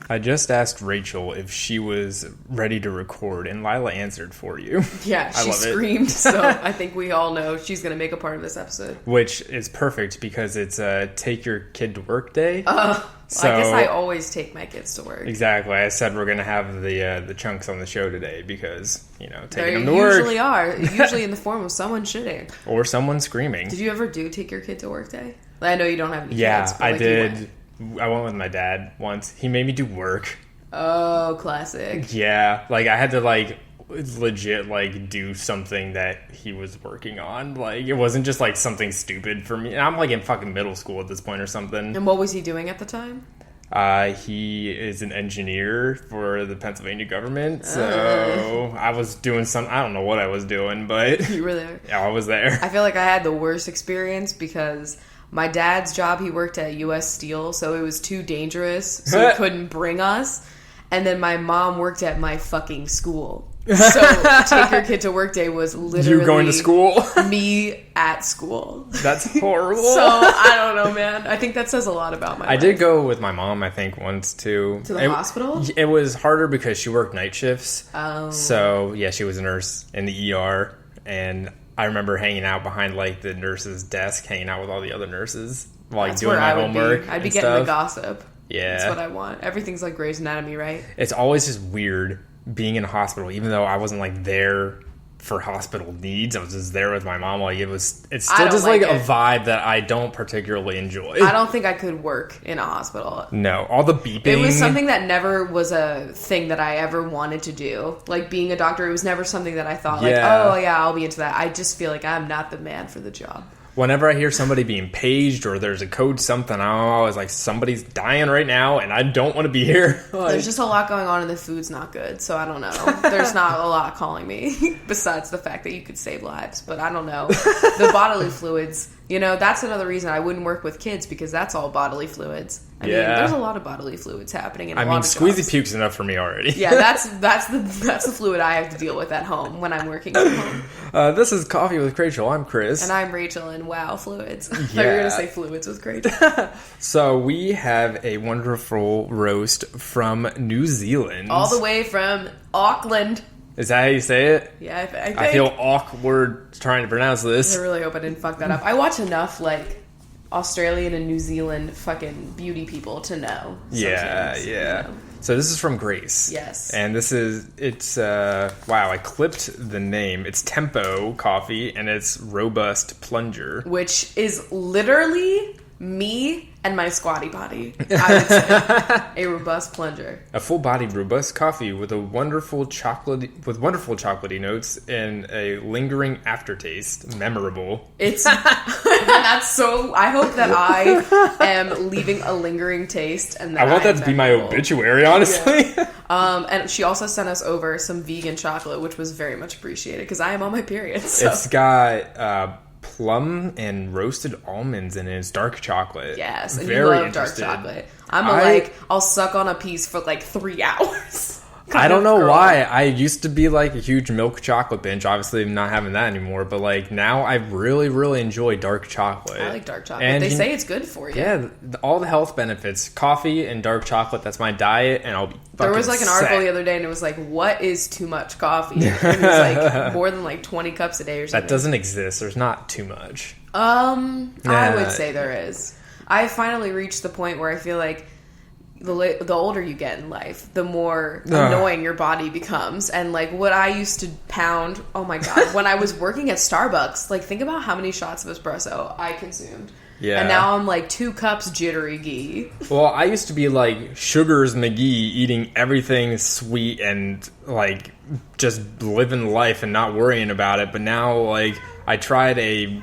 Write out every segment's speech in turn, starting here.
I just asked Rachel if she was ready to record, and Lila answered for you. Yeah, she screamed, so I think we all know she's going to make a part of this episode. Which is perfect, because it's a take your kid to work day. So, I guess I always take my kids to work. Exactly. I said we're going to have the chunks on the show today because, taking them to work. They usually are. Usually in the form of someone shitting. Or someone screaming. Did you ever take your kid to work day? I know you don't have any kids. Yeah, but I did. I went with my dad once. He made me do work. Oh, classic. Yeah. I had to, legit, do something that he was working on. It wasn't just, something stupid for me. And I'm, in fucking middle school at this point or something. And what was he doing at the time? He is an engineer for the Pennsylvania government. So I was doing I don't know what I was doing, but... You were there? Yeah, I was there. I feel like I had the worst experience because... My dad's job, he worked at U.S. Steel, so it was too dangerous, so he couldn't bring us. And then my mom worked at my fucking school. So take your kid to work day was literally... You going to school? Me at school. That's horrible. So, I don't know, man. I think that says a lot about my life. I did go with my mom, I think, once, too. To the hospital? It was harder because she worked night shifts. Oh. So, yeah, she was a nurse in the ER, and... I remember hanging out behind, the nurse's desk, hanging out with all the other nurses, That's doing my homework. I'd be getting the gossip. Yeah. That's what I want. Everything's like Grey's Anatomy, right? It's always just weird being in a hospital, even though I wasn't, there for hospital needs. I was just there with my mom. It's still just, a vibe that I don't particularly enjoy. I don't think I could work in a hospital. No. All the beeping. It was something that never was a thing that I ever wanted to do. Being a doctor, it was never something that I thought, I'll be into that. I just feel like I'm not the man for the job. Whenever I hear somebody being paged or there's a code something, I'm always like, somebody's dying right now and I don't want to be here. There's just a lot going on and the food's not good, so I don't know. There's not a lot calling me besides the fact that you could save lives, but I don't know. The bodily fluids, that's another reason I wouldn't work with kids because that's all bodily fluids. I mean, there's a lot of bodily fluids happening in a lot of squeezy jobs. Puke's enough for me already. Yeah, that's the fluid I have to deal with at home when I'm working at home. This is Coffee with Crachel. I'm Chris. And I'm Rachel, and wow, fluids. I thought you were going to say fluids was great. So we have a wonderful roast from New Zealand. All the way from Auckland. Is that how you say it? Yeah, I think. I feel awkward trying to pronounce this. I really hope I didn't fuck that up. I watch enough, Australian and New Zealand fucking beauty people to know. Yeah. So this is from Grace. Yes. And I clipped the name. It's Tempo Coffee, and it's Robust Plunger. Which is literally me and my squatty potty, I would say. A robust plunger. A full-bodied, robust coffee with wonderful chocolatey notes and a lingering aftertaste. Memorable. It's that's so. I hope that I am leaving a lingering taste, and that I want that to be my obituary, honestly. Yeah. And she also sent us over some vegan chocolate, which was very much appreciated because I am on my period. So. It's got plum and roasted almonds in it. It's dark chocolate. Yes, and very you love dark chocolate. I'll suck on a piece for 3 hours. I don't know why. I used to be a huge milk chocolate binge. Obviously, I'm not having that anymore. But now I really, really enjoy dark chocolate. I like dark chocolate. And they say it's good for you. Yeah, all the health benefits. Coffee and dark chocolate. That's my diet, and I'll be fucking There was an article the other day, and it was what is too much coffee? And it was more than 20 cups a day or something. That doesn't exist. There's not too much. I would say there is. I finally reached the point where I feel like the older you get in life, the more annoying your body becomes. And what I used to pound, oh my god, when I was working at Starbucks, think about how many shots of espresso I consumed. Yeah. And now I'm 2 cups jittery ghee. Well, I used to be Sugars McGee, eating everything sweet and just living life and not worrying about it. But now I tried a...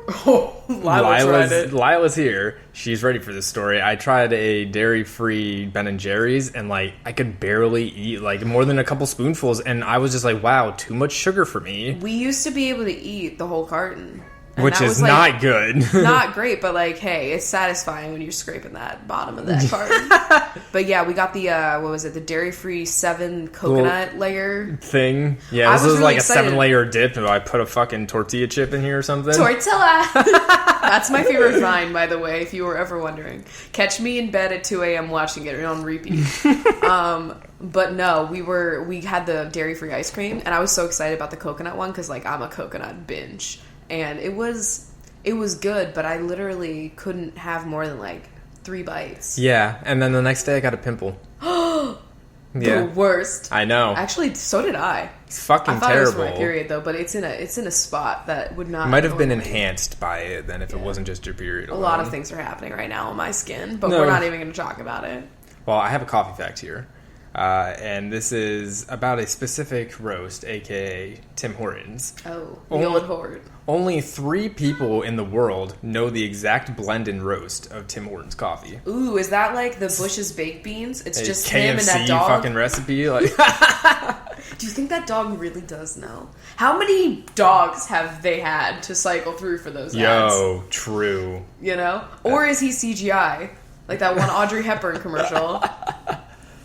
Oh, Lila's here. She's ready for this story. I tried a dairy-free Ben & Jerry's, and I could barely eat more than a couple spoonfuls, and I was just wow, too much sugar for me. We used to be able to eat the whole carton Which is not good. Not great, but like, hey, it's satisfying when you're scraping that bottom of that part. But yeah, we got the, what was it, the dairy-free 7 coconut layer thing. Yeah, this was really like excited. A 7-layer dip, and I put a fucking tortilla chip in here or something. Tortilla! That's my favorite vine, by the way, if you were ever wondering. Catch me in bed at 2 a.m. watching it on repeat. But no, we had the dairy-free ice cream, and I was so excited about the coconut one, because like, I'm a coconut binge. And it was good, but I literally couldn't have more than like 3 bites. Yeah, and then the next day I got a pimple. The worst. I know. Actually, so did I. It's fucking terrible. I thought it was for my period though, but it's in a spot that would not. Might have been enhanced by it then if it wasn't just your period alone. A lot of things are happening right now on my skin, but we're not even going to talk about it. Well, I have a coffee fact here. And this is about a specific roast, aka Tim Hortons. Oh, the old horde. Only 3 people in the world know the exact blend and roast of Tim Hortons coffee. Ooh, is that like the Bush's baked beans? It's just KFC him and that dog. Fucking recipe. Like, do you think that dog really does know? How many dogs have they had to cycle through for those ads? Yo, true. You know, or is he CGI like that one Audrey Hepburn commercial?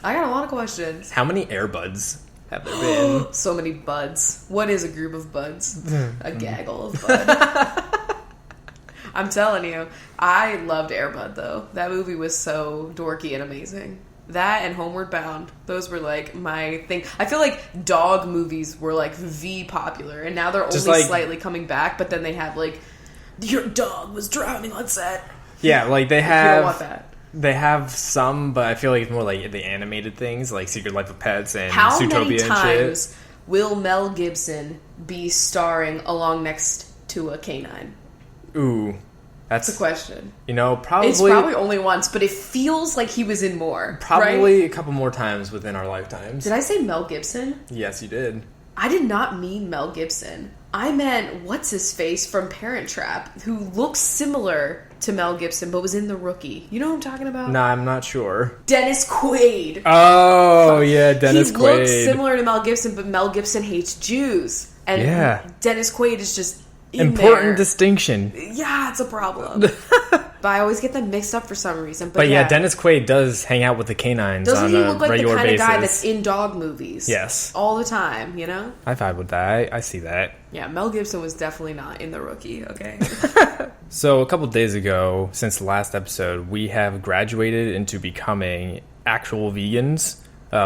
I got a lot of questions. How many Airbuds have there been? So many buds. What is a group of buds? A gaggle of buds. I'm telling you, I loved Air Bud though. That movie was so dorky and amazing. That and Homeward Bound, those were like my thing. I feel like dog movies were like the popular, and now they're only like, slightly coming back. But then they have like, your dog was drowning on set. Yeah, like they have. You don't want that. They have some, but I feel like it's more like the animated things, like Secret Life of Pets and How Zootopia many and times shit. Will Mel Gibson be starring along next to a canine? Ooh, that's a question. You know, It's probably only once, but it feels like he was in more. Probably right? a couple more times within our lifetimes. Did I say Mel Gibson? Yes, you did. I did not mean Mel Gibson. I meant what's-his-face from Parent Trap, who looks similar to Mel Gibson, but was in The Rookie. You know what I'm talking about? Nah, I'm not sure. Dennis Quaid. Oh, yeah, Dennis Quaid. He looks similar to Mel Gibson, but Mel Gibson hates Jews. And Dennis Quaid is just important distinction. Yeah, it's a problem. But I always get them mixed up for some reason. But yeah, Dennis Quaid does hang out with the canines on a regular basis. Doesn't he look like the kind of guy that's in dog movies? Yes. All the time, you know? I vibe with that. I see that. Yeah, Mel Gibson was definitely not in The Rookie, okay? So a couple days ago, since the last episode, we have graduated into becoming actual vegans.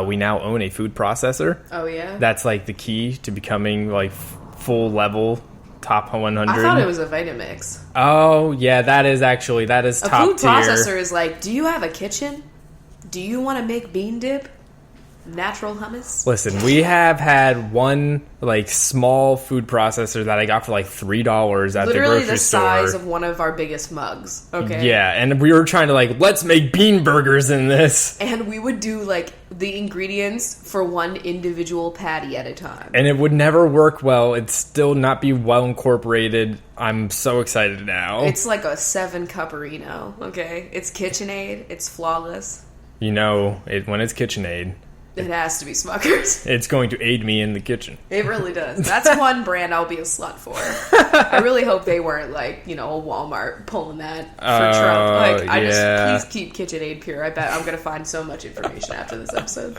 We now own a food processor. Oh, yeah? That's like the key to becoming like full level top 100. I thought it was a Vitamix. Oh, yeah, that is top tier. A food processor is like, do you have a kitchen? Do you want to make bean dip? Natural hummus? Listen, we have had one like small food processor that I got for like $3 at the grocery store. Literally the size of one of our biggest mugs. Okay. Yeah, and we were trying to like, let's make bean burgers in this. And we would do like the ingredients for one individual patty at a time. And it would never work well. It'd still not be well incorporated. I'm so excited now. It's like a 7-cup-erino, okay? It's KitchenAid. It's flawless. You know, when it's KitchenAid, it has to be Smucker's. It's going to aid me in the kitchen. It really does. That's one brand I'll be a slut for. I really hope they weren't like, you know, a Walmart pulling that for Trump. Like, just please keep KitchenAid pure. I bet I'm going to find so much information after this episode.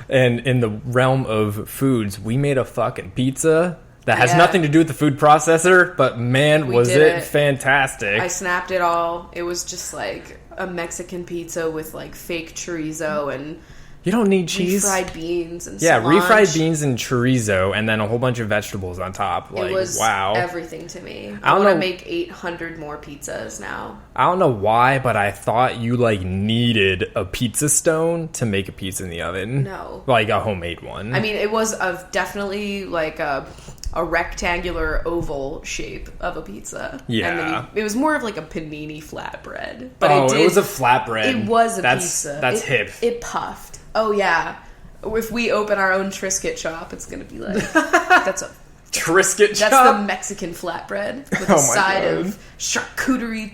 And in the realm of foods, we made a fucking pizza that has nothing to do with the food processor, but man, was it fantastic. I snapped it all. It was just like a Mexican pizza with like fake chorizo and... You don't need cheese. Refried beans and refried beans and chorizo, and then a whole bunch of vegetables on top. Like, it was everything to me. I want to make 800 more pizzas now. I don't know why, but I thought you like needed a pizza stone to make a pizza in the oven. No, like a homemade one. I mean, it was definitely like a rectangular oval shape of a pizza. Yeah, and then it was more of like a panini flatbread. But it was a flatbread. It was a pizza. That's hip. It puffed. Oh, yeah. If we open our own Triscuit shop, it's going to be like... That's a... Triscuit shop? That's the Mexican flatbread with a side of charcuterie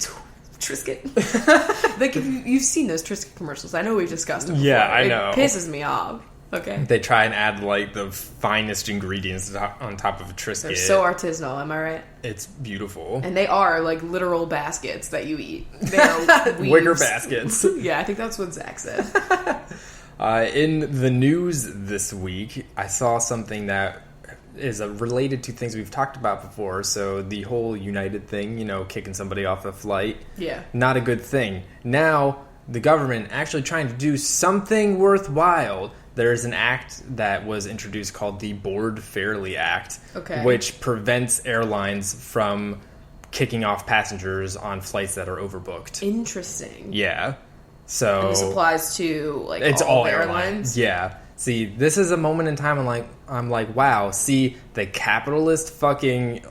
Triscuit. Like, if you've seen those Triscuit commercials. I know we've discussed them before. Yeah, I know. It pisses me off. Okay. They try and add, like, the finest ingredients on top of a Triscuit. They're so artisanal, am I right? It's beautiful. And they are, like, literal baskets that you eat. They are Wicker baskets. Yeah, I think that's what Zach said. In the news this week, I saw something that is related to things we've talked about before. So the whole United thing, you know, kicking somebody off a flight. Yeah. Not a good thing. Now, the government actually trying to do something worthwhile. There's an act that was introduced called the Board Fairly Act, which prevents airlines from kicking off passengers on flights that are overbooked. Interesting. Yeah. So and this applies to, like, it's all airlines? Yeah. See, this is a moment in time I'm like, wow, see, the capitalist fucking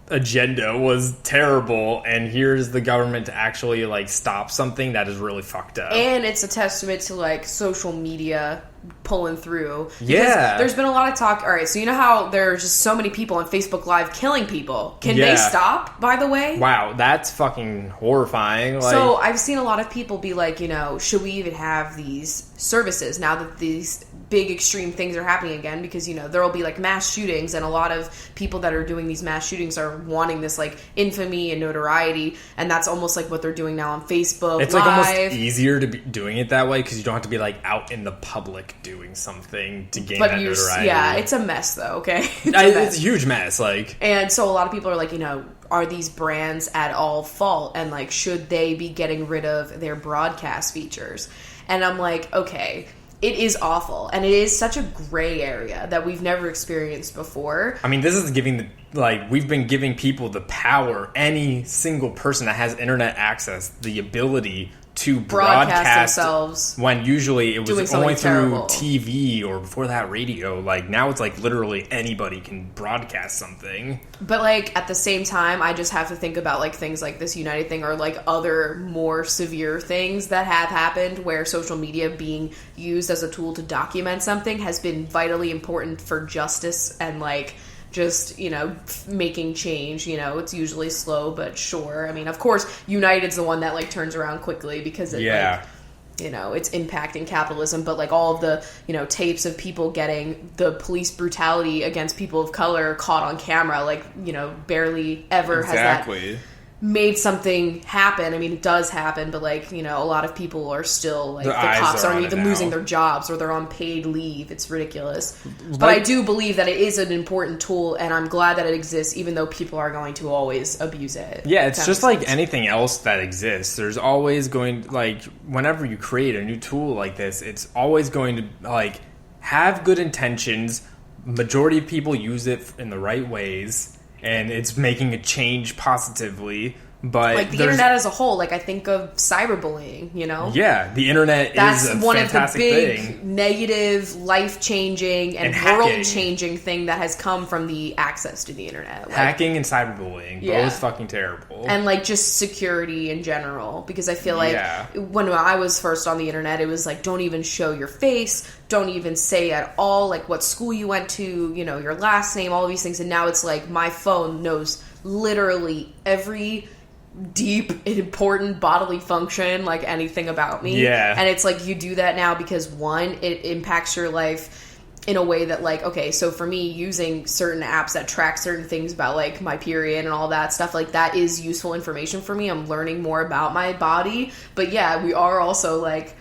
agenda was terrible, and here's the government to actually, like, stop something that is really fucked up. And it's a testament to, like, social media pulling through. Yeah. There's been a lot of talk. All right, so you know how there's just so many people on Facebook Live killing people? Can they stop, by the way? Wow, that's fucking horrifying. Like, so I've seen a lot of people be like, you know, should we even have these services now that these big extreme things are happening again? Because, you know, there will be, like, mass shootings, and a lot of people that are doing these mass shootings are wanting this, like, infamy and notoriety, and that's almost like what they're doing now on Facebook it's Live. Like almost easier to be doing it that way because you don't have to be, like, out in the public doing something to gain that notoriety. Yeah, it's a mess though, okay? It's a huge mess, like. And so a lot of people are like, you know, are these brands at all fault? And, like, should they be getting rid of their broadcast features? And I'm like, okay, it is awful. And it is such a gray area that we've never experienced before. I mean, this is we've been giving people the power, any single person that has internet access, the ability to broadcast themselves when usually it was only through terrible. TV or before that radio. Like, now it's like literally anybody can broadcast something. But, like, at the same time, I just have to think about, like, things like this United thing or, like, other more severe things that have happened where social media being used as a tool to document something has been vitally important for justice and, like, just, you know, making change. You know, it's usually slow but sure. I mean, of course, United's the one that, like, turns around quickly because it, like, you know, it's impacting capitalism. But, like, all of the, you know, tapes of people getting the police brutality against people of color caught on camera, like, you know, barely ever has that made something happen. I mean, it does happen, but, like, you know, a lot of people are still, like, the cops aren't even losing their jobs or they're on paid leave. It's ridiculous. But I do believe that it is an important tool, and I'm glad that it exists, even though people are going to always abuse it. Yeah, it's just like anything else that exists. There's always going, like, whenever you create a new tool like this, it's always going to, like, have good intentions. Majority of people use it in the right ways, and it's making a change positively. But, like, the internet as a whole, like, I think of cyberbullying, you know? Yeah, the internet is a one fantastic of the big thing. Negative, life-changing, and world-changing thing that has come from the access to the internet. Like, hacking and cyberbullying, both fucking terrible. And, like, just security in general. Because I feel like when I was first on the internet, it was like, don't even show your face, don't even say at all, like, what school you went to, you know, your last name, all of these things. And now it's like, my phone knows literally every deep, important bodily function, like anything about me. Yeah. And it's like, you do that now because, one, it impacts your life in a way that, like, okay, so for me, using certain apps that track certain things about, like, my period and all that stuff, like, that is useful information for me. I'm learning more about my body. But yeah, we are also, like,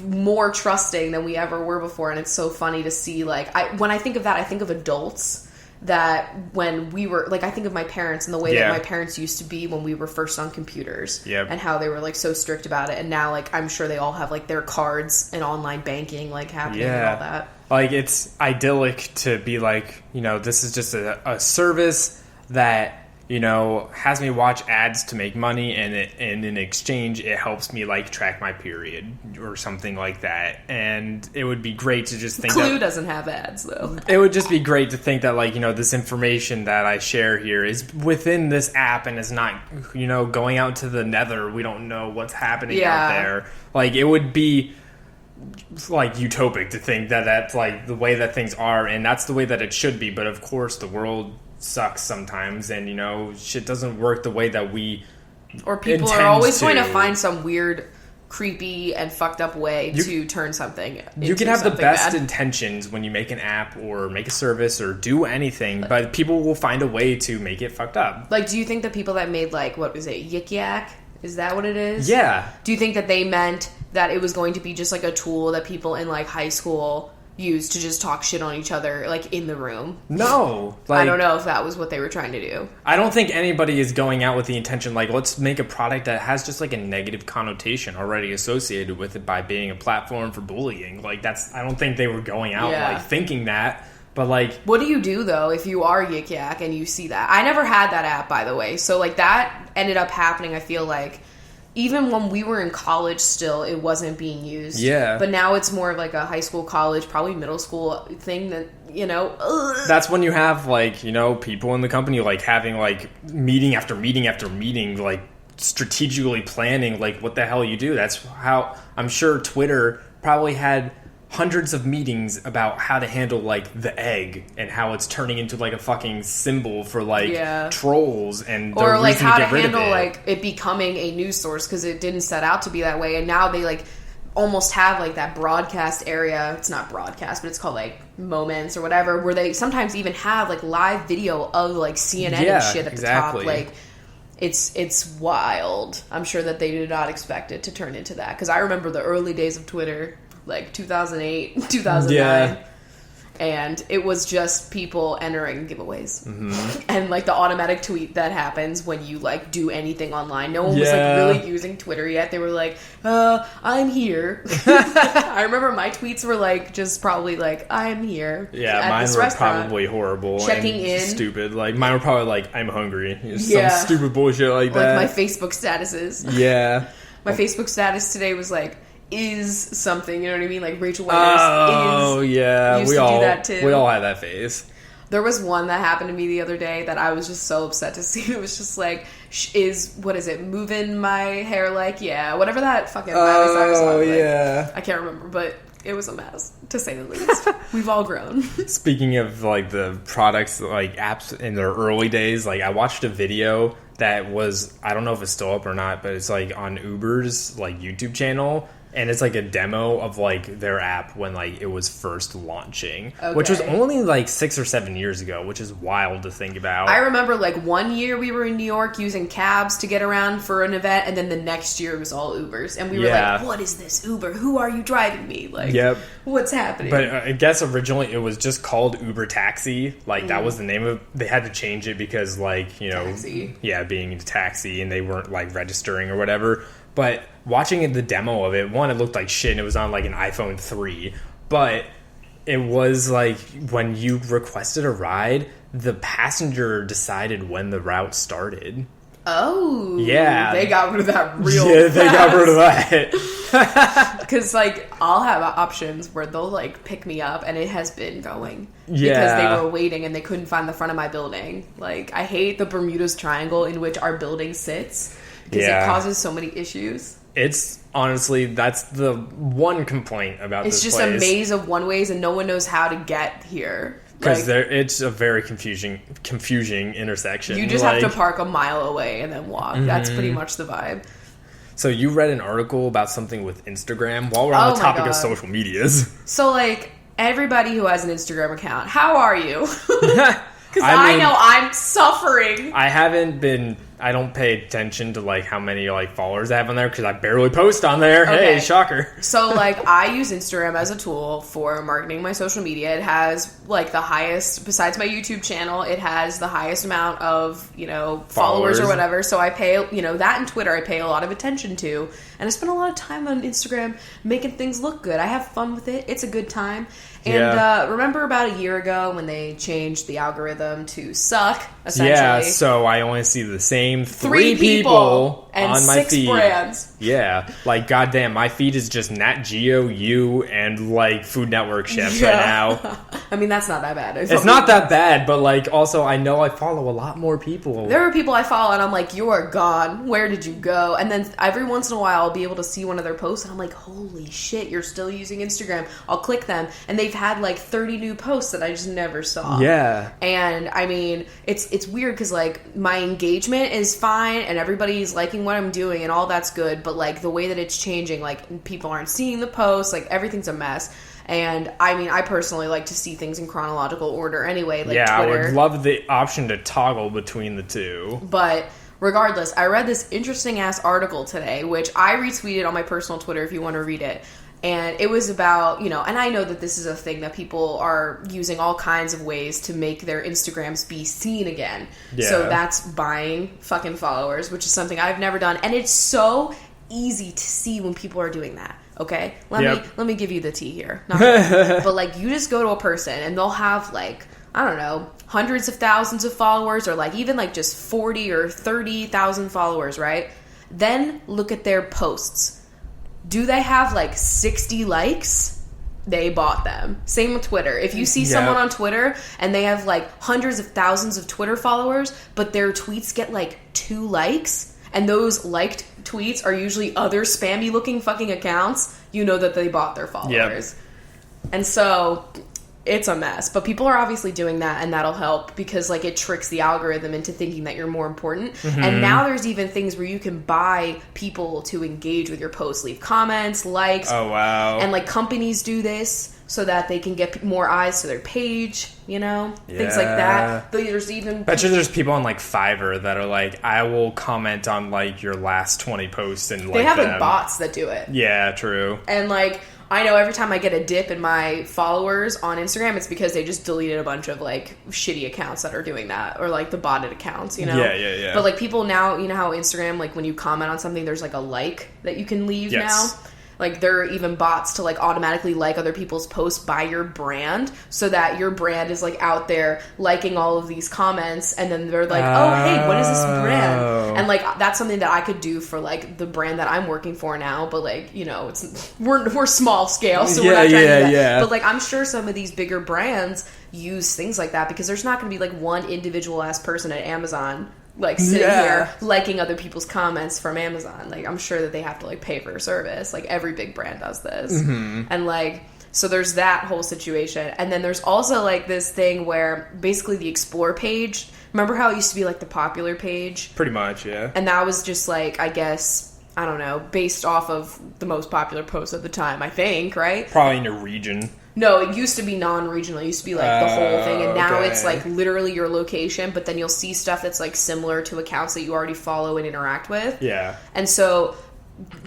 more trusting than we ever were before. And it's so funny to see, like, when I think of that, I think of adults that when we were, like, I think of my parents and the way that my parents used to be when we were first on computers and how they were, like, so strict about it. And now, like, I'm sure they all have, like, their cards and online banking, like, happening and all that. Like, it's idyllic to be like, you know, this is just a service that, you know, has me watch ads to make money, and in exchange, it helps me, like, track my period or something like that. And it would be great to just think Clue doesn't have ads, though. It would just be great to think that, like, you know, this information that I share here is within this app and is not, you know, going out to the nether. We don't know what's happening out there. Like, it would be, like, utopic to think that that's, like, the way that things are, and that's the way that it should be. But, of course, the world sucks sometimes, and, you know, shit doesn't work the way that we or people are always going to find some weird creepy and fucked up way to turn something into you can have the best bad. intentions when you make an app or make a service or do anything, but people will find a way to make it fucked up. Like, do you think the people that made, like, what was it, Yik Yak? Is that what it is? Yeah. Do you think that they meant that it was going to be just, like, a tool that people in, like, high school used to just talk shit on each other, like, in the room? No. I don't know if that was what they were trying to do. I don't think anybody is going out with the intention, like, let's make a product that has just, like, a negative connotation already associated with it by being a platform for bullying. Like, I don't think they were going out, like, thinking that. But, like... What do you do, though, if you are Yik Yak and you see that? I never had that app, by the way. So, like, that ended up happening, I feel like... Even when we were in college still, it wasn't being used. Yeah. But now it's more of like a high school, college, probably middle school thing that, you know... Ugh. That's when you have, like, you know, people in the company, like, having, like, meeting after meeting after meeting, like, strategically planning, like, what the hell you do. That's how... I'm sure Twitter probably had hundreds of meetings about how to handle, like, the egg and how it's turning into, like, a fucking symbol for, like, trolls and or like how to handle like it becoming a news source, because it didn't set out to be that way, and now they like almost have like that broadcast area. It's not broadcast, but it's called like moments or whatever, where they sometimes even have like live video of like CNN and shit at the top. Like it's wild. I'm sure that they did not expect it to turn into that, because I remember the early days of Twitter, like 2008, 2009. And it was just people entering giveaways. Mm-hmm. And, like, the automatic tweet that happens when you, like, do anything online. No one was, like, really using Twitter yet. They were like, I'm here. I remember my tweets were, like, just probably, like, I'm here. Yeah, mine were probably horrible. Checking in. Stupid. Like, mine were probably, like, I'm hungry. Some stupid bullshit like that. Like, my Facebook statuses. Yeah. My Facebook status today was, like, is something, you know what I mean? Like Rachel Whitener's is. Yeah, used to do that too. We all had that phase. There was one that happened to me the other day that I was just so upset to see. It was just like, what is it? Moving my hair like, whatever that fucking Miley Cyrus song. Like, I can't remember, but it was a mess, to say the least. We've all grown. Speaking of, like, the products, like, apps in their early days, like, I watched a video that was, I don't know if it's still up or not, but it's, like, on Uber's, like, YouTube channel. And it's, like, a demo of, like, their app when, like, it was first launching. Okay. Which was only, like, 6 or 7 years ago, which is wild to think about. I remember, like, one year we were in New York using cabs to get around for an event, and then the next year it was all Ubers. And we were like, what is this Uber? Who are you driving me? Like, what's happening? But I guess originally it was just called Uber Taxi. Like, that was the name of... They had to change it because, like, you know... Taxi. Yeah, being a taxi, and they weren't, like, registering or whatever. But watching the demo of it, one, it looked like shit, and it was on, like, an iPhone 3. But it was, like, when you requested a ride, the passenger decided when the route started. Oh. Yeah. They got rid of that real fast. Yeah, they got rid of that. Because, like, I'll have options where they'll, like, pick me up, and it has been going. Yeah. Because they were waiting, and they couldn't find the front of my building. Like, I hate the Bermuda's Triangle in which our building sits. Because it causes so many issues. It's, honestly, that's the one complaint about this place. It's just a maze of one-ways, and no one knows how to get here. Because it's a very confusing intersection. You just have to park a mile away and then walk. Mm-hmm. That's pretty much the vibe. So you read an article about something with Instagram while we're on the topic of social medias. So, like, everybody who has an Instagram account, how are you? Because I know I'm suffering. I don't pay attention to, like, how many, like, followers I have on there because I barely post on there. Okay. Hey, shocker. So, like, I use Instagram as a tool for marketing my social media. It has, like, the highest, besides my YouTube channel, it has the highest amount of, you know, followers or whatever. So I pay, you know, that and Twitter I pay a lot of attention to. And I spend a lot of time on Instagram making things look good. I have fun with it. It's a good time. And remember about a year ago when they changed the algorithm to suck, essentially? Yeah, so I only see the same three people and on my 6 feed. brands. Yeah, like, goddamn, my feed is just Nat Geo, you, and, like, Food Network chefs right now. I mean, that's not that bad. It's not that bad, but, like, also, I know I follow a lot more people. There are people I follow, and I'm like, you are gone. Where did you go? And then every once in a while, I'll be able to see one of their posts, and I'm like, holy shit, you're still using Instagram. I'll click them, and they've had, like, 30 new posts that I just never saw. Yeah. And, I mean, it's weird, because, like, my engagement is fine, and everybody's liking what I'm doing, and all that's good, but like the way that it's changing, like people aren't seeing the posts, like everything's a mess. And I mean, I personally like to see things in chronological order anyway, like yeah, Twitter. I would love the option to toggle between the two. But regardless, I read this interesting ass article today, which I retweeted on my personal Twitter if you want to read it. And it was about, and I know that this is a thing that people are using all kinds of ways to make their Instagrams be seen again. Yeah. So that's buying fucking followers, which is something I've never done. And it's so easy to see when people are doing that. Okay? Let me give you the tea here. But like, you just go to a person and they'll have like, I don't know, hundreds of thousands of followers, or like even like just 40 or 30,000 followers, right? Then look at their posts. Do they have like 60 likes? They bought them. Same with Twitter. If you see someone on Twitter and they have like hundreds of thousands of Twitter followers, but their tweets get like 2 likes, and those liked tweets are usually other spammy looking fucking accounts, you know that they bought their followers. Yep. And so it's a mess, but people are obviously doing that, and that'll help because like it tricks the algorithm into thinking that you're more important. Mm-hmm. And now there's even things where you can buy people to engage with your posts, leave comments, likes. Oh wow. And like companies do this so that they can get more eyes to their page, things like that. There's even bet you there's people on like Fiverr that are like, I will comment on like your last 20 posts and they have like bots that do it. Yeah, true. And like, I know every time I get a dip in my followers on Instagram, it's because they just deleted a bunch of, like, shitty accounts that are doing that. Or, like, the botted accounts, Yeah. But, like, people now, you know how Instagram, like, when you comment on something, there's, like, a like that you can leave now? Like, there are even bots to, like, automatically like other people's posts by your brand, so that your brand is, like, out there liking all of these comments, and then they're like, oh, hey, what is this brand? And, like, that's something that I could do for, like, the brand that I'm working for now, but, like, we're small scale, so we're not trying to do that. Yeah. But, like, I'm sure some of these bigger brands use things like that, because there's not going to be, like, one individual-ass person at Amazon like sitting here liking other people's comments from Amazon. Like, I'm sure that they have to like pay for a service. Like, every big brand does this. Mm-hmm. And like, so there's that whole situation. And then there's also like this thing where basically the explore page, remember how it used to be like the popular page? Pretty much, yeah. And that was just like, I guess, I don't know, based off of the most popular posts at the time, I think, right? Probably in your region. No, it used to be non-regional. It used to be, like, the whole thing. And now it's, like, literally your location. But then you'll see stuff that's, like, similar to accounts that you already follow and interact with. Yeah. And so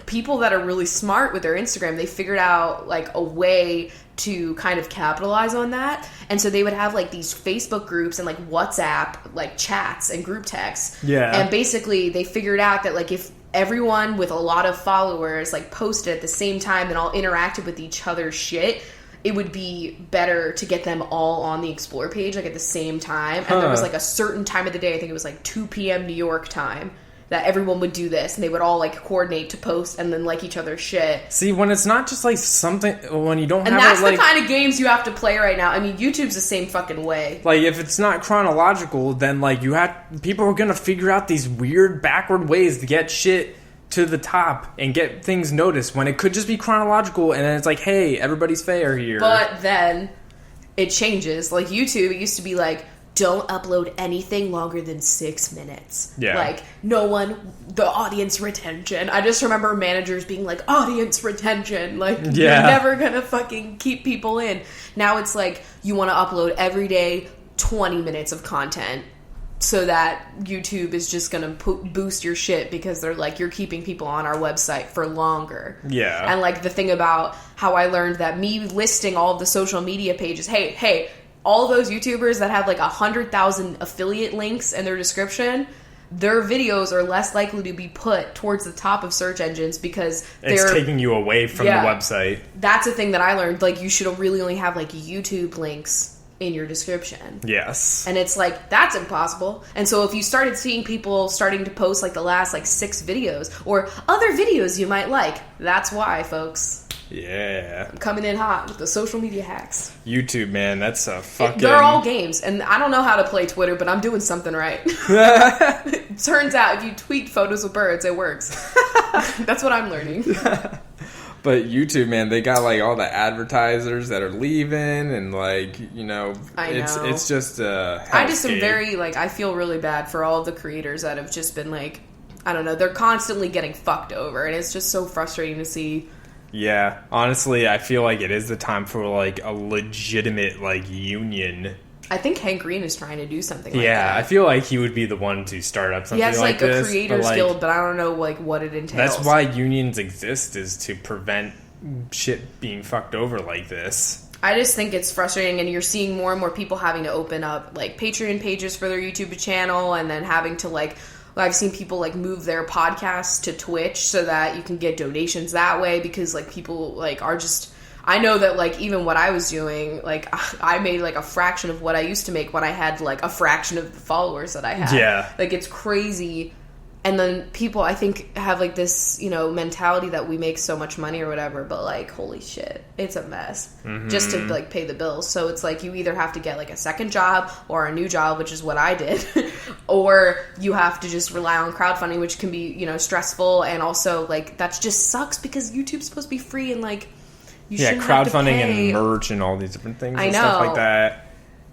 people that are really smart with their Instagram, they figured out, like, a way to kind of capitalize on that. And so they would have, like, these Facebook groups and, like, WhatsApp, like, chats and group texts. Yeah. And basically they figured out that, like, if everyone with a lot of followers, like, posted at the same time and all interacted with each other's shit, it would be better to get them all on the Explore page, like, at the same time. And there was, like, a certain time of the day, I think it was, like, 2 p.m. New York time, that everyone would do this. And they would all, like, coordinate to post and then like each other's shit. See, when it's not just, like, something... When you don't have... And that's it, like, the kind of games you have to play right now. I mean, YouTube's the same fucking way. Like, if it's not chronological, then, like, you have... People are gonna figure out these weird, backward ways to get shit to the top and get things noticed when it could just be chronological, and then it's like, hey, everybody's fair here. But then it changes. Like YouTube, it used to be like, don't upload anything longer than 6 minutes. Yeah. Like, the audience retention. I just remember managers being like, audience retention. Like, you're never gonna fucking keep people in. Now it's like, you want to upload every day 20 minutes of content, so that YouTube is just going to boost your shit because they're like, you're keeping people on our website for longer. Yeah. And like the thing about how I learned that me listing all of the social media pages, hey, all those YouTubers that have like 100,000 affiliate links in their description, their videos are less likely to be put towards the top of search engines because it's taking you away from the website. That's a thing that I learned. Like, you should really only have like YouTube links in your description. Yes. And it's like, that's impossible. And so if you started seeing people starting to post like the last like 6 videos or other videos you might like, that's why, folks. Yeah. I'm coming in hot with the social media hacks. YouTube, man, that's a fucking... They're all games. And I don't know how to play Twitter, but I'm doing something right. Turns out if you tweet photos of birds, it works. That's what I'm learning. But YouTube, man, they got like all the advertisers that are leaving, and like, it's just I just am very like, I feel really bad for all of the creators that have just been like I don't know, they're constantly getting fucked over, and it's just so frustrating to see. Yeah, honestly, I feel like it is the time for, like, a legitimate, like, union. I think Hank Green is trying to do something like that. Yeah, I feel like he would be the one to start up something like this. He has, like, a creators guild, but I don't know, like, what it entails. That's why unions exist, is to prevent shit being fucked over like this. I just think it's frustrating, and you're seeing more and more people having to open up, like, Patreon pages for their YouTube channel, and then having to, like, I've seen people, like, move their podcasts to Twitch so that you can get donations that way, because, like, people, like, are just... I know that, like, even what I was doing, like, I made, like, a fraction of what I used to make when I had, like, a fraction of the followers that I had. Yeah. Like, it's crazy. And then people, I think, have, like, this, you know, mentality that we make so much money or whatever, but, like, holy shit, it's a mess just to, like, pay the bills. So it's like you either have to get, like, a second job or a new job, which is what I did, or you have to just rely on crowdfunding, which can be, you know, stressful, and also, like, that just sucks because YouTube's supposed to be free, and, like, you shouldn't have to pay. Crowdfunding and merch and all these different things and stuff like that.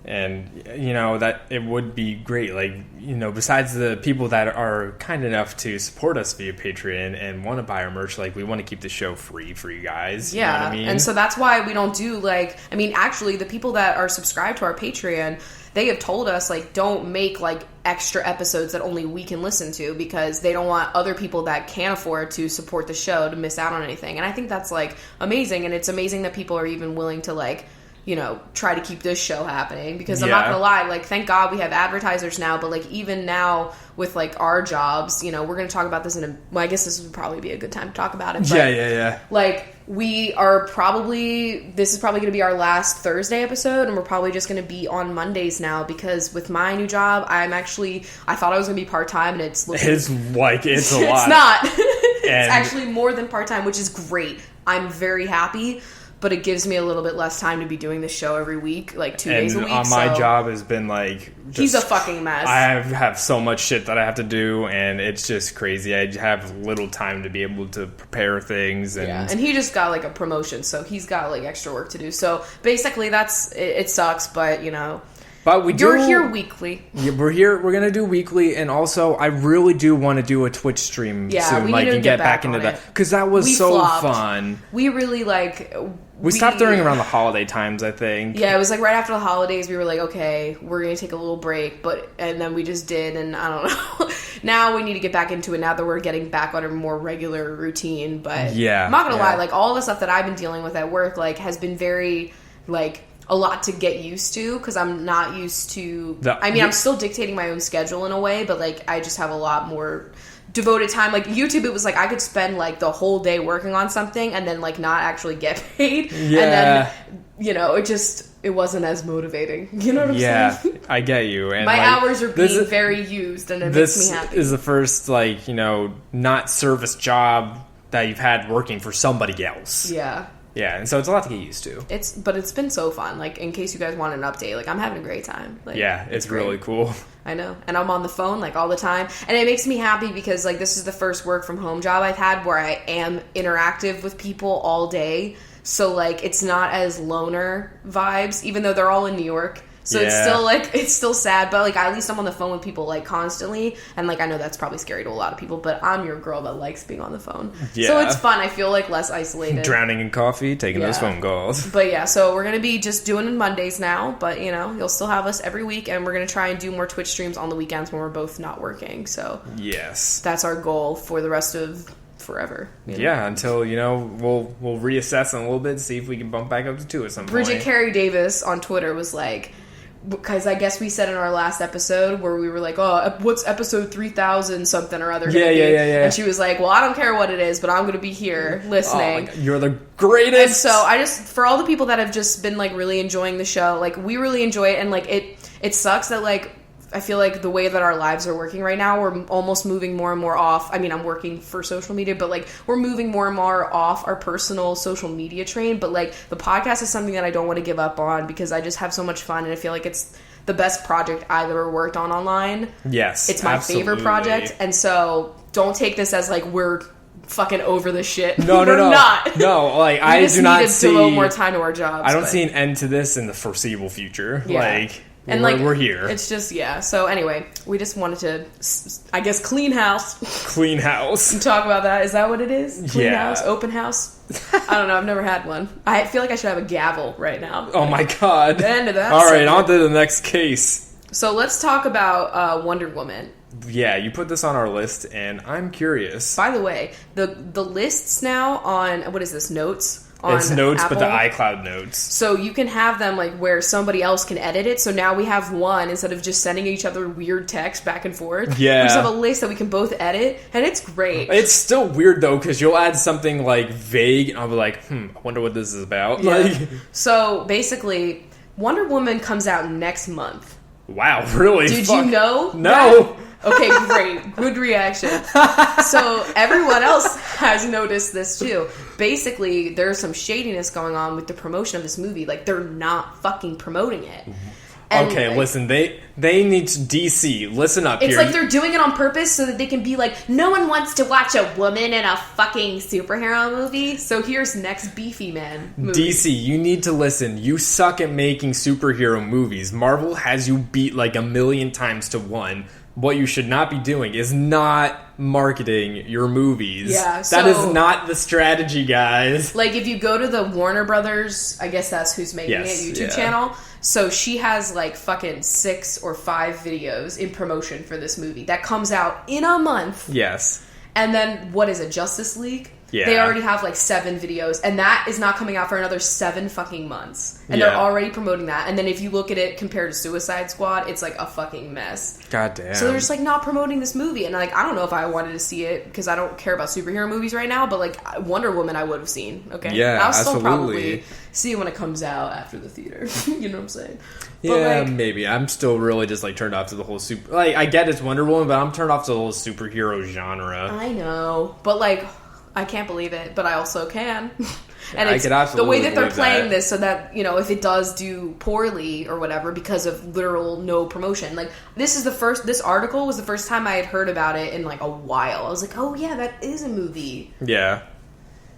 And, you know, that it would be great. Like, you know, besides the people that are kind enough to support us via Patreon and want to buy our merch, like, we want to keep the show free for you guys. Yeah. You know what I mean? And so that's why we don't do, like, I mean, actually, the people that are subscribed to our Patreon, they have told us, like, don't make, like, extra episodes that only we can listen to, because they don't want other people that can't afford to support the show to miss out on anything. And I think that's, like, amazing. And it's amazing that people are even willing to, like, you know, try to keep this show happening, because I'm not gonna lie, like, thank God we have advertisers now, but, like, even now with, like, our jobs, you know, we're gonna talk about this well, I guess this would probably be a good time to talk about it, but, yeah. Like, this is probably gonna be our last Thursday episode, and we're probably just gonna be on Mondays now, because with my new job, I thought I was gonna be part-time, and it's a lot. It's not. It's actually more than part-time, which is great. I'm very happy. But it gives me a little bit less time to be doing this show every week, like 2 days a week. And my job has been, like... He's a fucking mess. I have so much shit that I have to do, and it's just crazy. I have little time to be able to prepare things. And he just got, like, a promotion, so he's got, like, extra work to do. So, basically, it sucks, but, you know... But you're here weekly. Yeah, we're here. We're gonna do weekly, and also I really do want to do a Twitch stream soon, we need to get back into that, because that was fun. We really We stopped during around the holiday times, I think. Yeah, it was like right after the holidays. We were like, okay, we're gonna take a little break, and then we just did, and I don't know. Now we need to get back into it. Now that we're getting back on a more regular routine, but I'm not gonna lie, like, all the stuff that I've been dealing with at work, like, has been very, like, a lot to get used to, because I'm not used to... I'm still dictating my own schedule in a way, but, like, I just have a lot more devoted time. Like, YouTube, it was like I could spend, like, the whole day working on something and then, like, not actually get paid. Yeah. And then, you know, it wasn't as motivating. You know what I'm saying? Yeah, I get you. And my hours are being very used, and it makes me happy. This is the first, like, you know, not service job that you've had working for somebody else. Yeah. Yeah, and so it's a lot to get used to. But it's been so fun. Like, in case you guys want an update, like, I'm having a great time. Like, yeah, it's really cool. I know. And I'm on the phone, like, all the time. And it makes me happy because, like, this is the first work from home job I've had where I am interactive with people all day. So, like, it's not as loner vibes, even though they're all in New York. So it's still, like, it's still sad, but, like, at least I'm on the phone with people, like, constantly, and, like, I know that's probably scary to a lot of people, but I'm your girl that likes being on the phone. Yeah. So it's fun. I feel, like, less isolated. Drowning in coffee, taking those phone calls. But, yeah, so we're going to be just doing it Mondays now, but, you know, you'll still have us every week, and we're going to try and do more Twitch streams on the weekends when we're both not working, so... Yes. That's our goal for the rest of... forever. You know? Yeah, until, you know, we'll reassess in a little bit, see if we can bump back up to 2 at some point. Bridget Carey Davis on Twitter was like... Because I guess we said in our last episode where we were like, oh, what's episode 3000 something or other gonna be? Yeah. And she was like, well, I don't care what it is, but I'm going to be here listening. Oh, you're the greatest. And so I just, for all the people that have just been, like, really enjoying the show, like, we really enjoy it. And, like, it sucks that, like, I feel like the way that our lives are working right now, we're almost moving more and more off. I mean, I'm working for social media, but, like, we're moving more and more off our personal social media train. But, like, the podcast is something that I don't want to give up on because I just have so much fun, and I feel like it's the best project I've ever worked on online. Yes, it's my favorite project, and so don't take this as, like, we're fucking over the shit. No, not. No, like, I do not see... devote more time to our jobs. I don't see an end to this in the foreseeable future. Yeah. Like... And we're here. It's just, yeah. So anyway, we just wanted to, I guess, clean house. Clean house. And talk about that. Is that what it is? Clean Yeah. house? Open house? I don't know. I've never had one. I feel like I should have a gavel right now. Oh my god. The end of that. All right, on to the next case. So let's talk about Wonder Woman. Yeah, you put this on our list, and I'm curious. By the way, the lists now on, what is this, Notes? It's Notes, Apple. but the iCloud Notes. So you can have them like where somebody else can edit it. So now we have one instead of just sending each other weird text back and forth. Yeah. We just have a list that we can both edit, and it's great. It's still weird though, because you'll add something like vague, and I'll be like, I wonder what this is about. Yeah. Like, so basically, Wonder Woman comes out next month. wow, really? Did you know? No. Okay, great. Good reaction. So everyone else has noticed this too. Basically, there's some shadiness going on with the promotion of this movie. Like, they're not fucking promoting it. And okay, like, listen, they need to DC. Listen up it's here. like they're doing it on purpose so that they can be like, no one wants to watch a woman in a fucking superhero movie. So here's next Beefy Man movie. DC, you need to listen. You suck at making superhero movies. Marvel has you beat like 1,000,000 times to 1. What you should not be doing is not marketing your movies. Yeah, that is not the strategy, guys. Like, if you go to the Warner Brothers, I guess that's who's making it, YouTube channel. So she has like fucking 6 or 5 videos in promotion for this movie that comes out in a month. Yes. And then, what is it, Justice League? Yeah. They already have like 7 videos, and that is not coming out for another 7 fucking months. And they're already promoting that. And then if you look at it compared to Suicide Squad, it's like a fucking mess. God damn. So they're just like not promoting this movie. And like, I don't know if I wanted to see it because I don't care about superhero movies right now, but like Wonder Woman I would have seen. Okay. Yeah, I'll still absolutely. probably see it when it comes out after the theater. You know what I'm saying? Yeah, but like, maybe. I'm still really just like turned off to the whole super. Like, I get it's Wonder Woman, but I'm turned off to the whole superhero genre. I know, but like, I can't believe it, but I also can. And I it's could absolutely the way that they're believe playing that. this so that, you know, if it does do poorly or whatever because of literal no promotion. Like, this article was the first time I had heard about it in like a while. I was like, oh yeah, that is a movie. Yeah.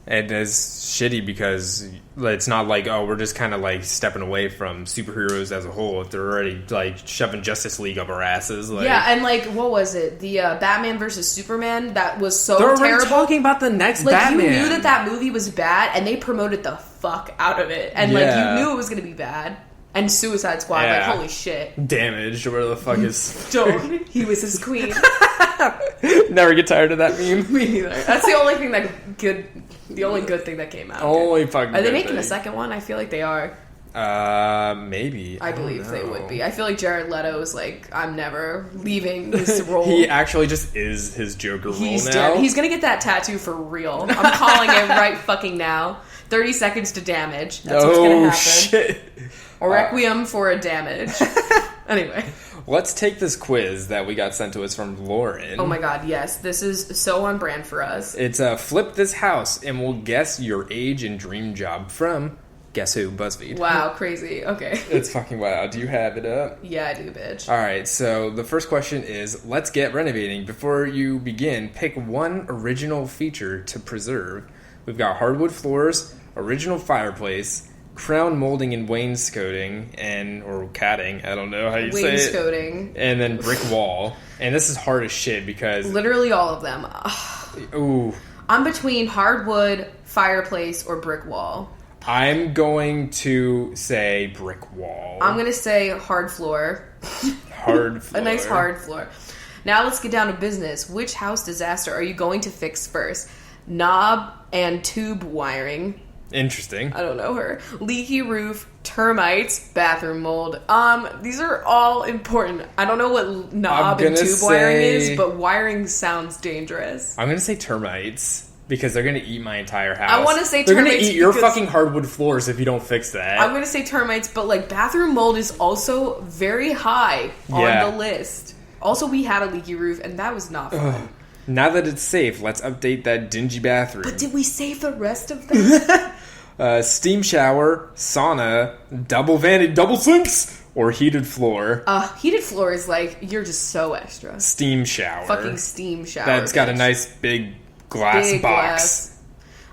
And it's shitty because it's not like, oh, we're just kind of like stepping away from superheroes as a whole. If they're already like shoving Justice League up our asses. Like, yeah, and like, what was it? The Batman versus Superman, that was so they're terrible. already talking about the next like, Batman. you knew that movie was bad, and they promoted the fuck out of it. And like, you knew it was going to be bad. And Suicide Squad, like, holy shit. Damaged, or whatever the fuck is... Don't. He was his queen. Never get tired of that meme. Me neither. That's the only thing the only good thing that came out. Only fucking Are they good making thing. a second one? I feel like they are. Maybe. I believe they would be. I feel like Jared Leto is like, I'm never leaving this role. He actually just is his Joker role now. Dead. He's gonna get that tattoo for real. I'm calling it right fucking now. 30 seconds to damage. That's what's gonna happen. Shit. Or Requiem for a damage. Anyway. Let's take this quiz that we got sent to us from Lauren. Oh my god, yes. This is so on brand for us. It's Flip This House, and we'll guess your age and dream job from Guess Who? BuzzFeed. Wow, crazy. Okay. It's fucking wild. Do you have it up? Yeah, I do, bitch. Alright, so the first question is, let's get renovating. Before you begin, pick one original feature to preserve. We've got hardwood floors, original fireplace, crown molding and wainscoting, or catting, I don't know how you say it. Wainscoting. And then brick wall. And this is hard as shit because... Literally all of them. Ooh. I'm between hardwood, fireplace, or brick wall. I'm going to say brick wall. I'm going to say hard floor. Hard floor. A nice hard floor. Now let's get down to business. Which house disaster are you going to fix first? Knob and tube wiring. Interesting. I don't know her. Leaky roof, termites, bathroom mold. These are all important. I don't know what knob and tube wiring is, but wiring sounds dangerous. I'm going to say termites. Because they're going to eat my entire house. I want to say termites. They're going to eat your fucking hardwood floors if you don't fix that. I'm going to say termites, but like bathroom mold is also very high on the list. Also, we had a leaky roof, and that was not fun. Now that it's safe, let's update that dingy bathroom. But did we save the rest of them? Steam shower, sauna, double sinks, or heated floor. Heated floor is like, you're just so extra. Steam shower. Fucking steam shower. That's got a nice big glass box.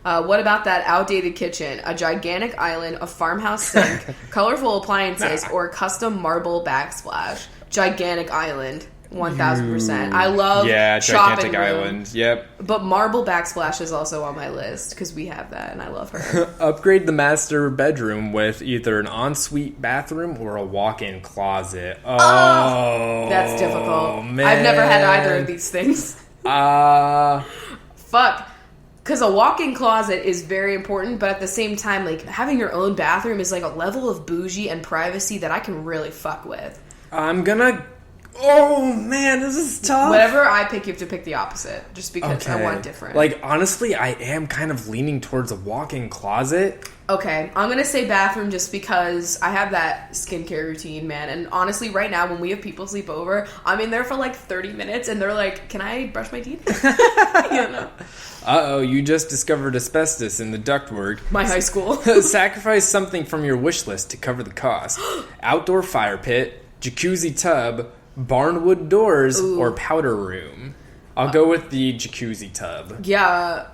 What about that outdated kitchen? A gigantic island, a farmhouse sink, colorful appliances, or a custom marble backsplash? Gigantic island. 1,000%. I love gigantic island. Yep. But marble backsplash is also on my list because we have that and I love her. Upgrade the master bedroom with either an ensuite bathroom or a walk-in closet. Oh, that's difficult. Man. I've never had either of these things. Fuck. Because a walk-in closet is very important, but at the same time, like, having your own bathroom is like a level of bougie and privacy that I can really fuck with. Oh, man, this is tough. Whatever I pick, you have to pick the opposite, just because I want different. Like, honestly, I am kind of leaning towards a walk-in closet. Okay, I'm going to say bathroom just because I have that skincare routine, man. And honestly, right now, when we have people sleep over, I'm in there for like 30 minutes, and they're like, can I brush my teeth? Uh-oh, you just discovered asbestos in the ductwork. My high school. Sacrifice something from your wish list to cover the cost. Outdoor fire pit, jacuzzi tub, barnwood doors, or powder room. I'll go with the jacuzzi tub. Yeah.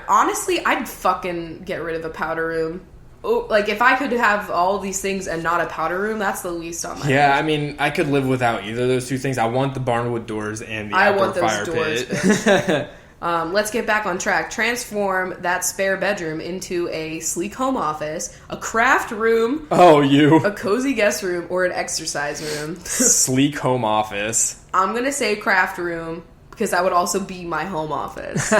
Honestly, I'd fucking get rid of a powder room. Oh, like, if I could have all these things and not a powder room, that's the least on my list. I mean, I could live without either of those two things. I want the barnwood doors and the outdoor fire pit. Let's get back on track. Transform that spare bedroom into a sleek home office, a craft room, a cozy guest room, or an exercise room. Sleek home office. I'm going to say craft room because that would also be my home office.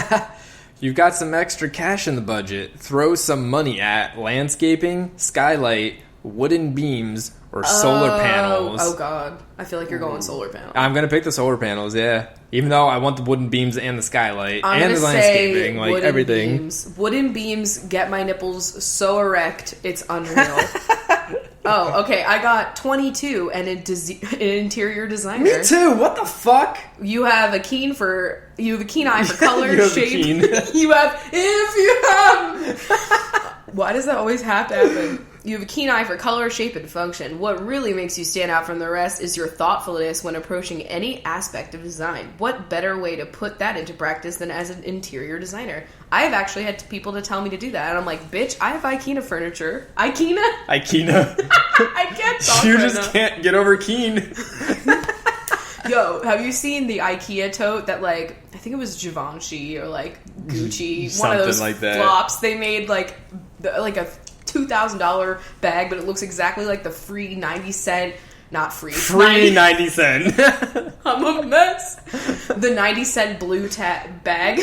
You've got some extra cash in the budget. Throw some money at landscaping, skylight, wooden beams, or solar panels. Oh, God. I feel like you're going solar panels. I'm going to pick the solar panels, yeah. Even though I want the wooden beams and the skylight and the landscaping, like everything. Beams. Wooden beams get my nipples so erect, it's unreal. Oh, okay. I got 22 and an interior designer. Me too. What the fuck? You have a keen eye for color, shape. Why does that always have to happen? You have a keen eye for color, shape, and function. What really makes you stand out from the rest is your thoughtfulness when approaching any aspect of design. What better way to put that into practice than as an interior designer? I have actually had people to tell me to do that, and I'm like, bitch, I have IKEA furniture. IKEA? I can't talk You just can't get over keen. Yo, have you seen the IKEA tote that, like, I think it was Givenchy or, like, Gucci, one of those like that. flops. They made, like a $2,000 bag, but it looks exactly like the free 90-cent, not free. Free 90 cent. I'm a mess. The 90-cent blue bag.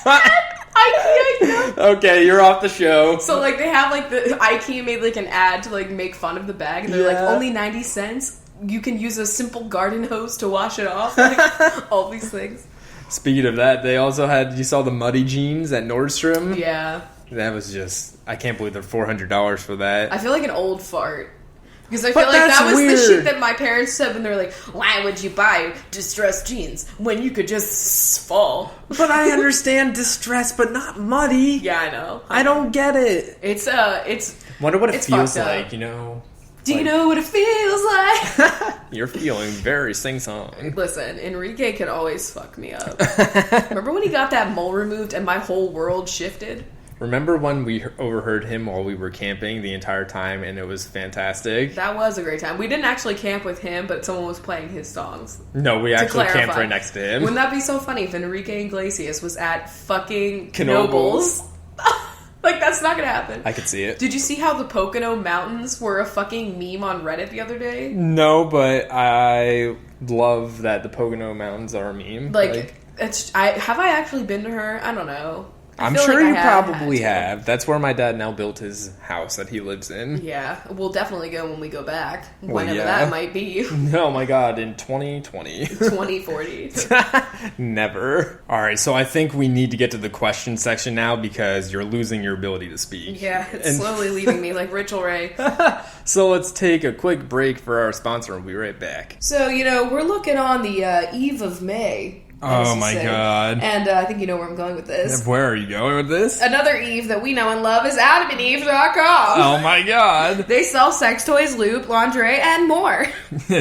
IKEA. Okay, you're off the show. So, like, they have, like, the IKEA made, like, an ad to, like, make fun of the bag, and they're like, only 90 cents? You can use a simple garden hose to wash it off. Like, all these things. Speaking of that, they also had, you saw the muddy jeans at Nordstrom? Yeah. That was just, I can't believe they're $400 for that. I feel like an old fart. Because I feel like that was weird. The shit that my parents said when they were like, why would you buy distressed jeans when you could just fall? But I understand distress, but not muddy. Yeah, I know. I don't get it. It's wonder what it feels like, you know? Do you know what it feels like? You're feeling very sing-song. Listen, Enrique can always fuck me up. Remember when he got that mole removed and my whole world shifted? Remember when we overheard him while we were camping the entire time and it was fantastic? That was a great time. We didn't actually camp with him, but someone was playing his songs. No, we actually camped right next to him. Wouldn't that be so funny if Enrique Iglesias was at fucking Knoebels? Like, that's not gonna happen. I could see it. Did you see how the Pocono Mountains were a fucking meme on Reddit the other day? No, but I love that the Pocono Mountains are a meme. Have I actually been to her? I don't know. I'm sure you probably have. That's where my dad now built his house that he lives in. Yeah, we'll definitely go when we go back. Whenever that might be. Oh my god, in 2020. 2040. Never. Alright, so I think we need to get to the question section now because you're losing your ability to speak. Yeah, it's slowly leaving me like Rachel Ray. So let's take a quick break for our sponsor and we'll be right back. So, we're looking on the eve of May. Oh my god. And I think you know where I'm going with this. Where are you going with this? Another Eve that we know and love is AdamandEve.com. Oh my god. They sell sex toys, lube, lingerie, and more.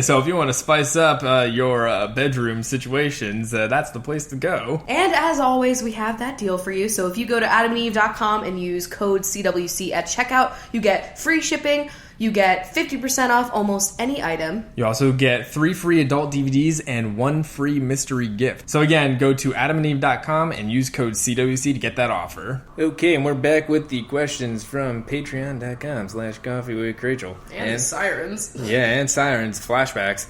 So if you want to spice up your bedroom situations, that's the place to go. And as always, we have that deal for you. So if you go to AdamandEve.com and use code CWC at checkout, you get free shipping. You get 50% off almost any item. You also get 3 free adult DVDs and 1 free mystery gift. So again, go to adamandeve.com and use code CWC to get that offer. Okay, and we're back with the questions from patreon.com/CoffeeWithChrachel. And sirens. Yeah, and sirens, flashbacks.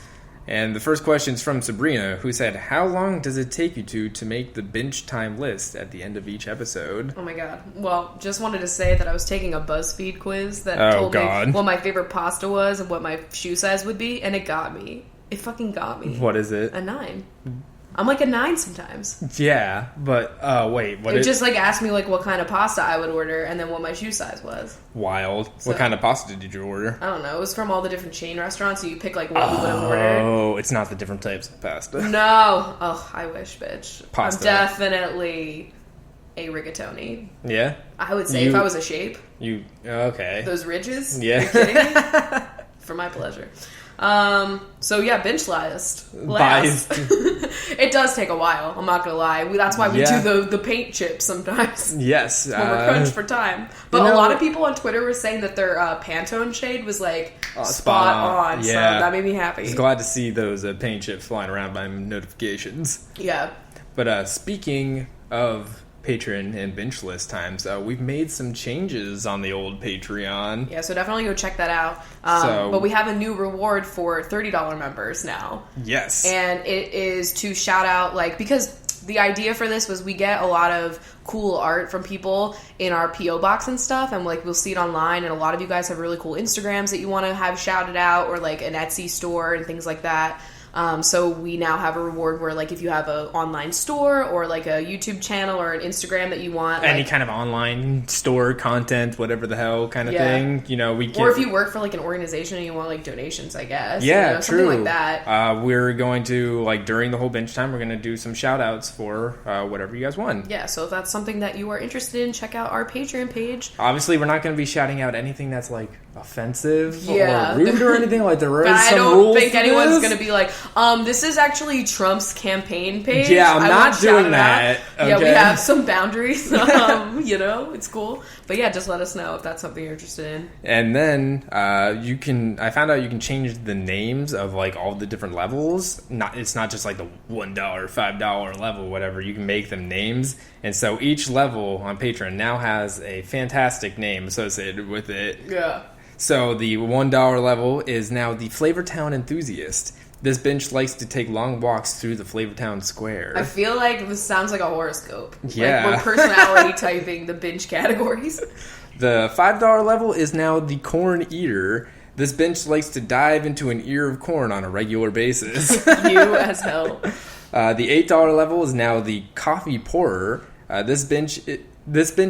And the first question is from Sabrina, who said, how long does it take you to make the binge time list at the end of each episode? Oh my god. Well, just wanted to say that I was taking a BuzzFeed quiz that told me what my favorite pasta was and what my shoe size would be, and it got me. It fucking got me. What is it? A 9. I'm like a 9 sometimes. Yeah, but wait, what? It just like asked me like what kind of pasta I would order and then what my shoe size was. Wild. So, what kind of pasta did you order? I don't know. It was from all the different chain restaurants, so you pick like what you would have ordered. Oh, it's not the different types of pasta. No. Oh, I wish, bitch. Pasta. I'm definitely a rigatoni. Yeah? I would say if I was a shape. Okay. Those ridges? Yeah. Are you kidding me? For my pleasure. So yeah, binge last. It does take a while, I'm not gonna lie. That's why we do the paint chips sometimes. Yes. When we're crunched for time. But a lot of people on Twitter were saying that their Pantone shade was like spot on. Yeah. So that made me happy. I was glad to see those paint chips flying around by notifications. Yeah. But speaking of Patreon and binge list times, we've made some changes on the old Patreon. Yeah, so definitely go check that out. But we have a new reward for $30 members now. Yes. And it is to shout out, like, because the idea for this was we get a lot of cool art from people in our P.O. box and stuff, and like we'll see it online, and a lot of you guys have really cool Instagrams that you want to have shouted out, or like an Etsy store and things like that. So we now have a reward where, like, if you have an online store or like a YouTube channel or an Instagram that you want, any kind of online store content, whatever the hell kind of thing, we can. Or if you work for like an organization and you want like donations, I guess. Yeah, true. Something like that. We're going to, like, during the whole binge time, we're going to do some shout outs for whatever you guys want. Yeah, so if that's something that you are interested in, check out our Patreon page. Obviously, we're not going to be shouting out anything that's like offensive or rude or anything. Like, there is some rules. I don't think anyone's going to be like, this is actually Trump's campaign page. Yeah, I'm not doing that. Okay. Yeah, we have some boundaries. It's cool. But yeah, just let us know if that's something you're interested in. And then I found out you can change the names of like all the different levels. It's not just like the $1, $5 level, whatever. You can make them names. And so each level on Patreon now has a fantastic name associated with it. Yeah. So the $1 level is now the Flavortown Enthusiast. This binge likes to take long walks through the Flavortown Square. I feel like this sounds like a horoscope. Yeah. Like we're personality typing the binge categories. The $5 level is now the Corn Eater. This binge likes to dive into an ear of corn on a regular basis. You as hell. The $8 level is now the Coffee Pourer. This bench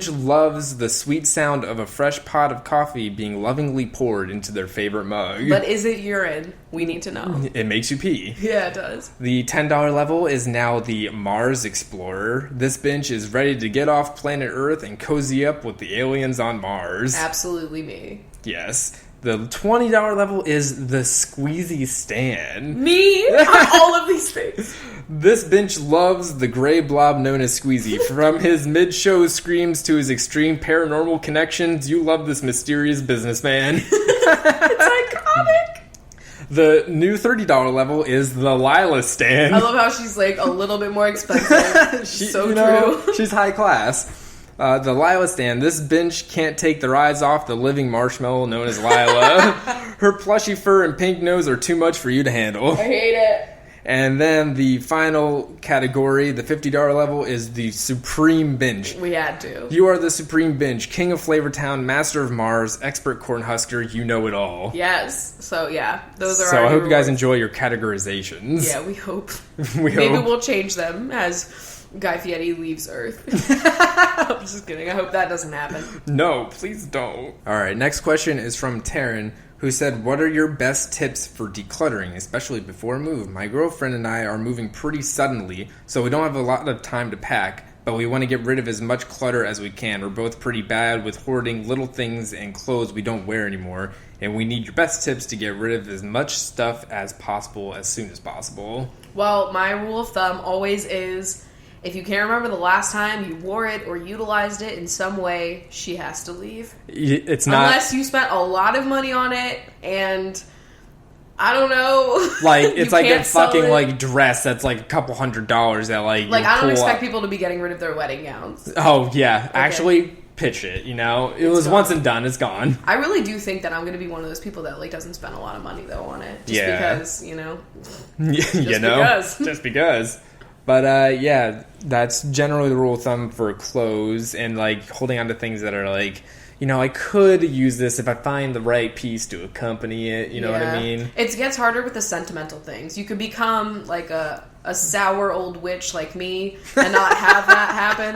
loves the sweet sound of a fresh pot of coffee being lovingly poured into their favorite mug. But is it urine? We need to know. It makes you pee. Yeah, it does. The $10 level is now the Mars Explorer. This bench is ready to get off planet Earth and cozy up with the aliens on Mars. Absolutely me. Yes. The $20 level is the Squeezy Stan. Me? On all of these things. This bench loves the gray blob known as Squeezy. From his mid-show screams to his extreme paranormal connections, you love this mysterious businessman. It's iconic. The new $30 level is the Lila Stan. I love how she's like a little bit more expensive. True. She's high class. The Lila Stan. This bench can't take their eyes off the living marshmallow known as Lila. Her plushy fur and pink nose are too much for you to handle. I hate it. And then the final category, the $50 level, is the Supreme Bench. We had to. You are the Supreme Bench, King of Flavortown, Master of Mars, Expert Cornhusker, you know it all. Yes. So, yeah, those are So our I hope rewards. You guys enjoy your categorizations. Yeah, we hope. Maybe we'll change them as Guy Fieri leaves Earth. I'm just kidding. I hope that doesn't happen. No, please don't. All right, next question is from Taryn, who said, what are your best tips for decluttering, especially before a move? My girlfriend and I are moving pretty suddenly, so we don't have a lot of time to pack, but we want to get rid of as much clutter as we can. We're both pretty bad with hoarding little things and clothes we don't wear anymore, and we need your best tips to get rid of as much stuff as possible as soon as possible. Well, my rule of thumb always is, if you can't remember the last time you wore it or utilized it in some way, she has to leave. It's not... Unless you spent a lot of money on it, and... I don't know. Like, it's like a fucking, like, dress that's, like, a couple $100 that, like... Like, I don't expect people to be getting rid of their wedding gowns. Oh, yeah. Okay. Actually, pitch it, you know? It was gone. Once and done. It's gone. I really do think that I'm going to be one of those people that, like, doesn't spend a lot of money, though, on it. Just because, you know? Just because. But, yeah, that's generally the rule of thumb for clothes and, like, holding on to things that are, like... You know, I could use this if I find the right piece to accompany it. You know what I mean? It gets harder with the sentimental things. You could become like a sour old witch like me and not have that happen.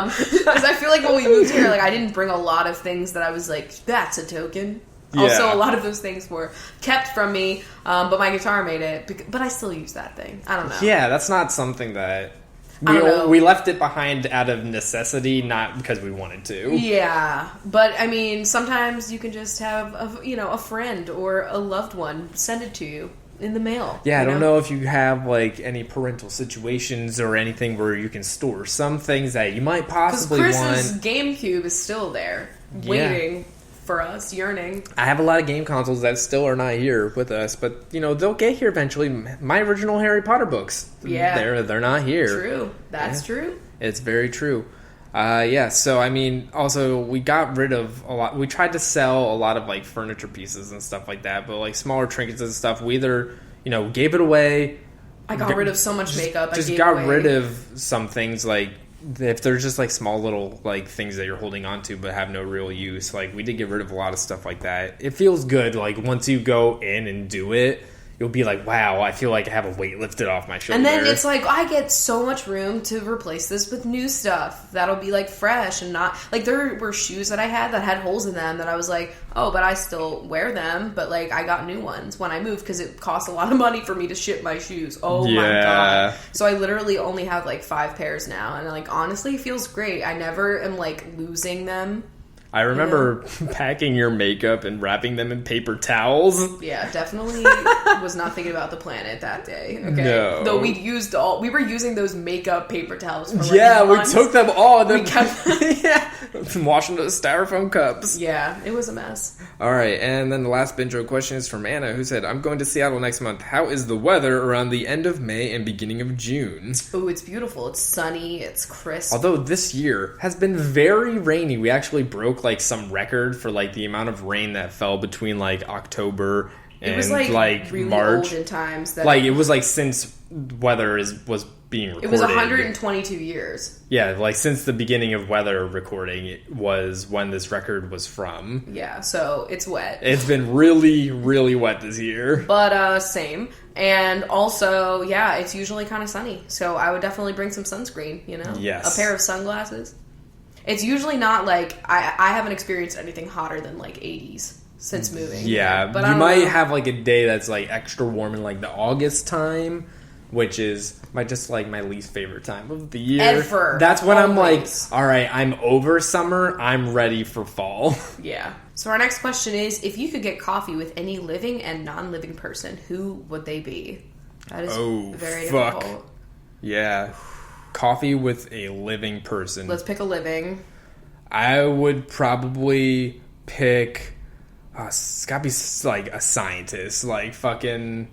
Because I feel like when we moved here, like I didn't bring a lot of things that I was like, that's a token. Yeah. Also, a lot of those things were kept from me, but my guitar made it. But I still use that thing. I don't know. Yeah, that's not something that... We left it behind out of necessity, not because we wanted to. Yeah, but I mean, sometimes you can just have a friend or a loved one send it to you in the mail. Yeah, I don't know if you have like any parental situations or anything where you can store some things that you might possibly want. Because Chris's GameCube is still there, waiting for us, yearning. I have a lot of game consoles that still are not here with us, but you know they'll get here eventually. My original Harry Potter books, they're not here. True, that's true. It's very true. So I mean, also we got rid of a lot. We tried to sell a lot of like furniture pieces and stuff like that, but like smaller trinkets and stuff, we either gave it away. I got rid of so much makeup. Just got rid of some things like. If they're just like small little like things that you're holding on to but have no real use, like we did get rid of a lot of stuff like that. It feels good, like once you go in and do it, you'll be like, wow, I feel like I have a weight lifted off my shoulder. And then it's like, I get so much room to replace this with new stuff that'll be like fresh and not like there were shoes that I had that had holes in them that I was like, oh, but I still wear them, but like I got new ones when I moved because it cost a lot of money for me to ship my shoes. Oh my god. So I literally only have like 5 pairs now, and like honestly it feels great. I never am like losing them. I remember packing your makeup and wrapping them in paper towels. Yeah, definitely was not thinking about the planet that day. Okay, no. Though we were using those makeup paper towels for like months. We took them all and then we kept washing those styrofoam cups. Yeah, it was a mess. All right, and then the last binge question is from Anna, who said, "I'm going to Seattle next month. How is the weather around the end of May and beginning of June?" Oh, it's beautiful. It's sunny. It's crisp. Although this year has been very rainy. We actually broke like some record for like the amount of rain that fell between like October and it was like really March. Olden times. Like it was like since weather was being recorded. It was 122 years. Yeah, like since the beginning of weather recording, it was when this record was from. Yeah, so it's wet. It's been really, really wet this year. But same. And also, yeah, it's usually kind of sunny. So I would definitely bring some sunscreen, Yes. A pair of sunglasses. It's usually not like, I haven't experienced anything hotter than like 80s since moving. Yeah, but you might have like a day that's like extra warm in like the August time, which is my least favorite time of the year. Ever. That's when I'm like, all right, I'm over summer, I'm ready for fall. Yeah. So our next question is, if you could get coffee with any living and non-living person, who would they be? That is very difficult. Yeah. Coffee with a living person. Let's pick a living. I would probably pick... it's gotta be like a scientist. Like fucking...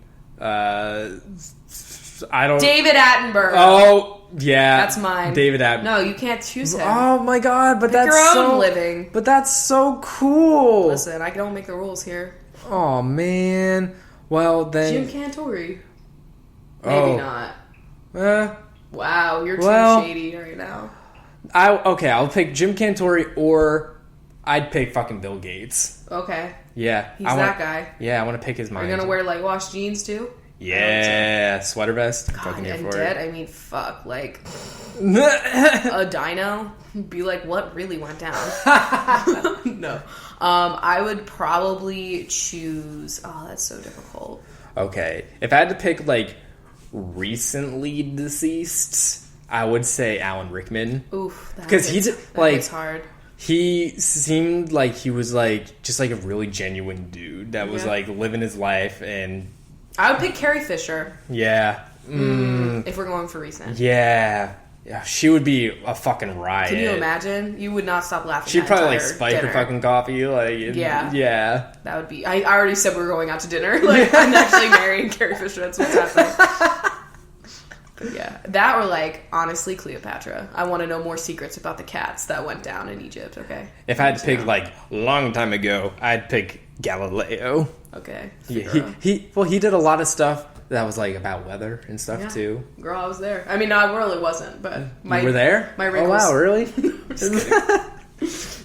I don't... David Attenborough. Oh, yeah. That's mine. David Attenborough. No, you can't choose him. Oh my god, but pick that's your own living. But that's so cool. Listen, I don't make the rules here. Oh man. Well then... Jim Cantori. Maybe not. Wow, you're too shady right now. I'll pick Jim Cantori, or I'd pick fucking Bill Gates. Okay. Yeah. He's that guy. Yeah, I want to pick his mind. Are you going to wear light wash jeans too? Yeah, sweater vest. God, and dead, I mean, fuck, like, a dino, be like, what really went down? No. I would probably choose, that's so difficult. Okay, if I had to pick, like, recently deceased, I would say Alan Rickman. Oof, because he's like, it's hard. He seemed like he was like just like a really genuine dude that was like living his life. And I would pick Carrie Fisher. Yeah. If we're going for recent. Yeah, she would be a fucking riot. Can you imagine? You would not stop laughing. She'd probably like spike her fucking coffee. Like, yeah. That would be. I already said we were going out to dinner. Like, I'm actually marrying Carrie Fisher. That's what's happening. But yeah, that or like honestly Cleopatra. I want to know more secrets about the cats that went down in Egypt. Okay. If I had to pick like long time ago, I'd pick Galileo. Okay. Yeah, he did a lot of stuff that was like about weather and stuff too. Girl, I was there. I mean, no, I really wasn't, but you were there. My wrinkles. Oh wow, really?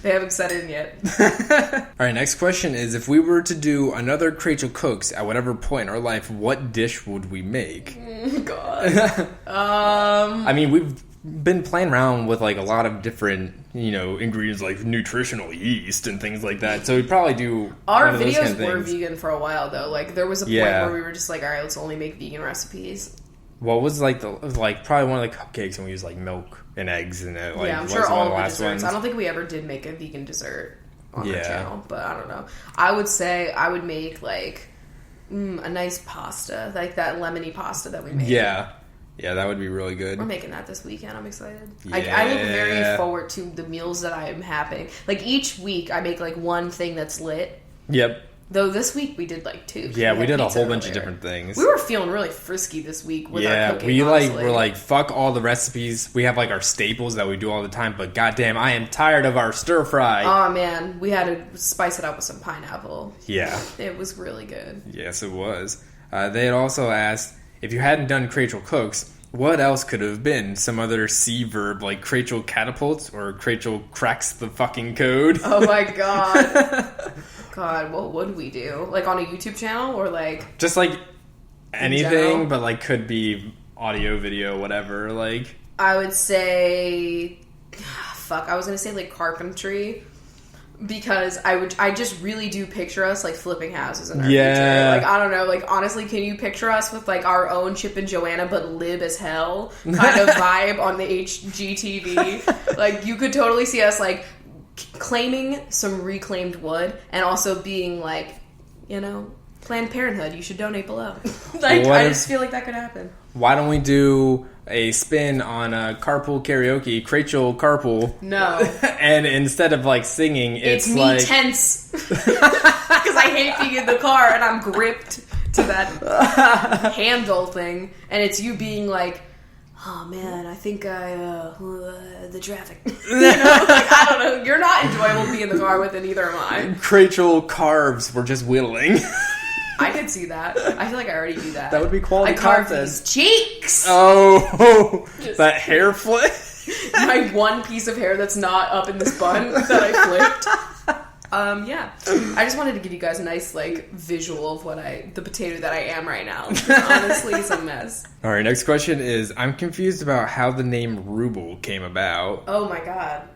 They haven't set in yet. All right, next question is, if we were to do another Crachel Cooks at whatever point in our life, what dish would we make? God. I mean, we've been playing around with like a lot of different, ingredients like nutritional yeast and things like that. So we'd probably do our videos were vegan for a while though. Like there was a point where we were just like, all right, let's only make vegan recipes. What was probably one of the cupcakes, and we used like milk and eggs and it. Like, yeah, I'm sure all of the desserts. I don't think we ever did make a vegan dessert on our channel, but I don't know. I would say I would make like a nice pasta, like that lemony pasta that we made. Yeah, that would be really good. We're making that this weekend. I'm excited. Yeah. I look very forward to the meals that I am having. Like each week, I make like one thing that's lit. Yep. Though this week we did like two. Yeah, we did a whole bunch of different things. We were feeling really frisky this week with our cooking. We were like, fuck all the recipes. We have like our staples that we do all the time, but goddamn, I am tired of our stir fry. Oh man, we had to spice it up with some pineapple. Yeah. It was really good. Yes, it was. They had also asked, if you hadn't done Crachel Cooks, what else could have been? Some other C verb like Crachel catapults or Crachel cracks the fucking code? Oh my god. God, what would we do? Like on a YouTube channel or like... Just like anything, but like could be audio, video, whatever. Like I would say... Fuck, I was going to say like carpentry. Because I just really do picture us like flipping houses in our future. Like I don't know, like honestly, can you picture us with like our own Chip and Joanna but lib as hell kind of vibe on the HGTV? Like you could totally see us like claiming some reclaimed wood and also being like, Planned Parenthood, you should donate below. Like I just feel like that could happen. Why don't we do a spin on a carpool karaoke, Crachel carpool? No. And instead of like singing, it's me like tense because I hate being in the car and I'm gripped to that handle thing, and it's you being like, oh man, I think the traffic. I don't know. You're not enjoyable to be in the car with, and neither am I. Crachel carves, we're just whittling. I could see that. I feel like I already do that. That would be quality content. I carved these cheeks. Oh, that hair flip. My one piece of hair that's not up in this bun that I flipped. Yeah. I just wanted to give you guys a nice, like, visual of the potato that I am right now. Honestly, it's a mess. All right, next question is, I'm confused about how the name Ruble came about. Oh my god.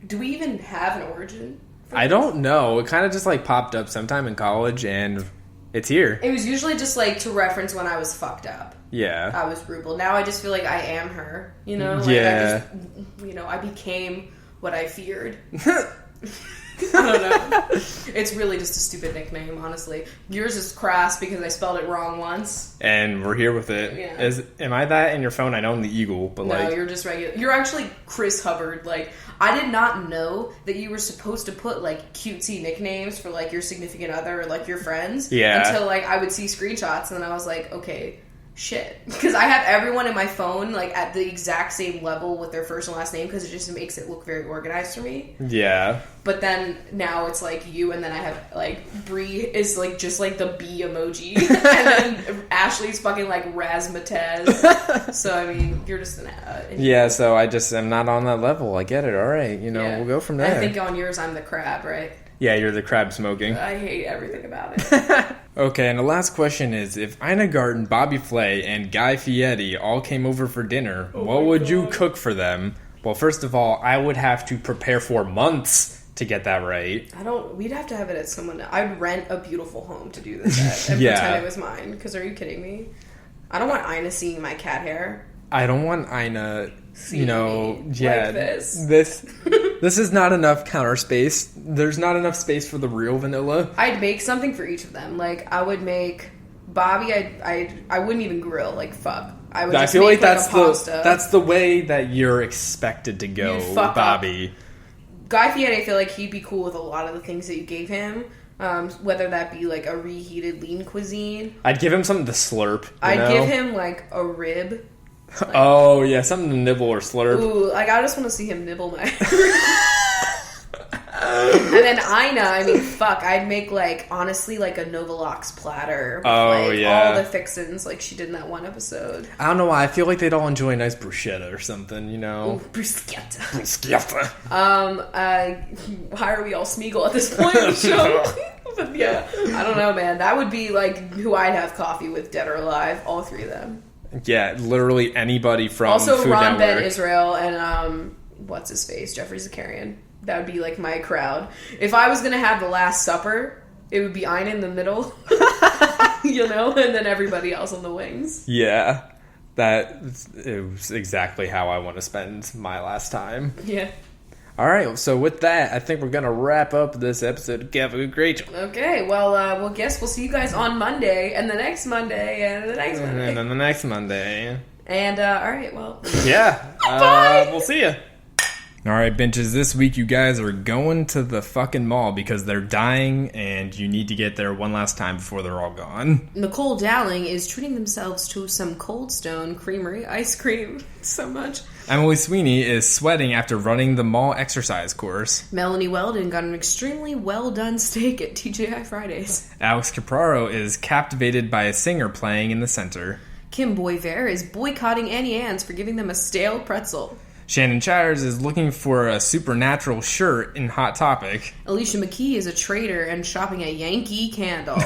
Do we even have an origin? I don't know. It kind of just, like, popped up sometime in college, and it's here. It was usually just, like, to reference when I was fucked up. Yeah. I was Ruble. Now I just feel like I am her, Like, yeah. I became what I feared. I don't know. It's really just a stupid nickname, honestly. Yours is crass because I spelled it wrong once. And we're here with it. Yeah. Am I that in your phone? I know I'm the Eagle, but no, you're just regular. You're actually Chris Hubbard. Like, I did not know that you were supposed to put, like, cutesy nicknames for, like, your significant other or, like, your friends. Yeah. Until, like, I would see screenshots and then I was like, okay, shit. Because I have everyone in my phone, like, at the exact same level with their first and last name because it just makes it look very organized for me. Yeah. But then now it's like you, and then I have like Bree is like just like the bee emoji, and then Ashley's fucking like Razzmatazz. So I mean, you're just yeah. So I'm not on that level. I get it. All right, we'll go from there. I think on yours I'm the crab, right? Yeah, you're the crab smoking. I hate everything about it. Okay, and the last question is, if Ina Garten, Bobby Flay, and Guy Fieri all came over for dinner, what would you cook for them? Well, first of all, I would have to prepare for months to get that right. We'd have to have it at someone. I'd rent a beautiful home to do this at and pretend it was mine. Because are you kidding me? I don't want Ina seeing my cat hair. I don't want Ina, like this. This is not enough counter space. There's not enough space for the real vanilla. I'd make something for each of them. Like, I would make Bobby. I wouldn't even grill. Like, fuck. I feel like that's the way that you're expected to go, Bobby. Up. Guy Fieri, I feel like he'd be cool with a lot of the things that you gave him. Whether that be like a reheated lean cuisine. I'd give him something to slurp. I'd give him like a rib. Like, oh yeah, something to nibble or slurp. Ooh, like I just want to see him nibble my. And then Ina, I mean, fuck, I'd make like honestly like a Novalox platter. With, all the fixins like she did in that one episode. I don't know why. I feel like they'd all enjoy a nice bruschetta or something, you know. Ooh, bruschetta. Why are we all Smeagol at this point in the show? But yeah, I don't know, man. That would be like who I'd have coffee with, dead or alive. All three of them. Yeah, literally anybody from also Food Ron Network. Ben Israel and what's his face, Jeffrey Zakarian. That would be like my crowd. If I was gonna have the Last Supper, it would be Ina in the middle, you know, and then everybody else on the wings. Yeah, that is exactly how I want to spend my last time. Yeah. All right, so with that, I think we're going to wrap up this episode of CoffeeWithChrachel. Okay, well, guess we'll see you guys on Monday, and the next Monday, and the next Monday. And then the next Monday. And, all right, well. Yeah. Bye! We'll see you. All right, benches, this week you guys are going to the fucking mall because they're dying and you need to get there one last time before they're all gone. Nicole Dowling is treating themselves to some Cold Stone Creamery ice cream so much. Emily Sweeney is sweating after running the mall exercise course. Melanie Weldon got an extremely well-done steak at TGI Fridays. Alex Capraro is captivated by a singer playing in the center. Kim Boyver is boycotting Annie Ann's for giving them a stale pretzel. Shannon Chires is looking for a supernatural shirt in Hot Topic. Alicia McKee is a trader and shopping a Yankee Candle.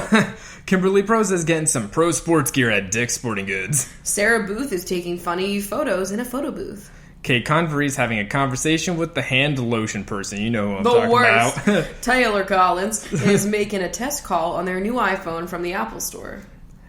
Kimberly Prose is getting some pro sports gear at Dick's Sporting Goods. Sarah Booth is taking funny photos in a photo booth. Kate Convery is having a conversation with the hand lotion person. You know who I'm talking about. Taylor Collins is making a test call on their new iPhone from the Apple Store.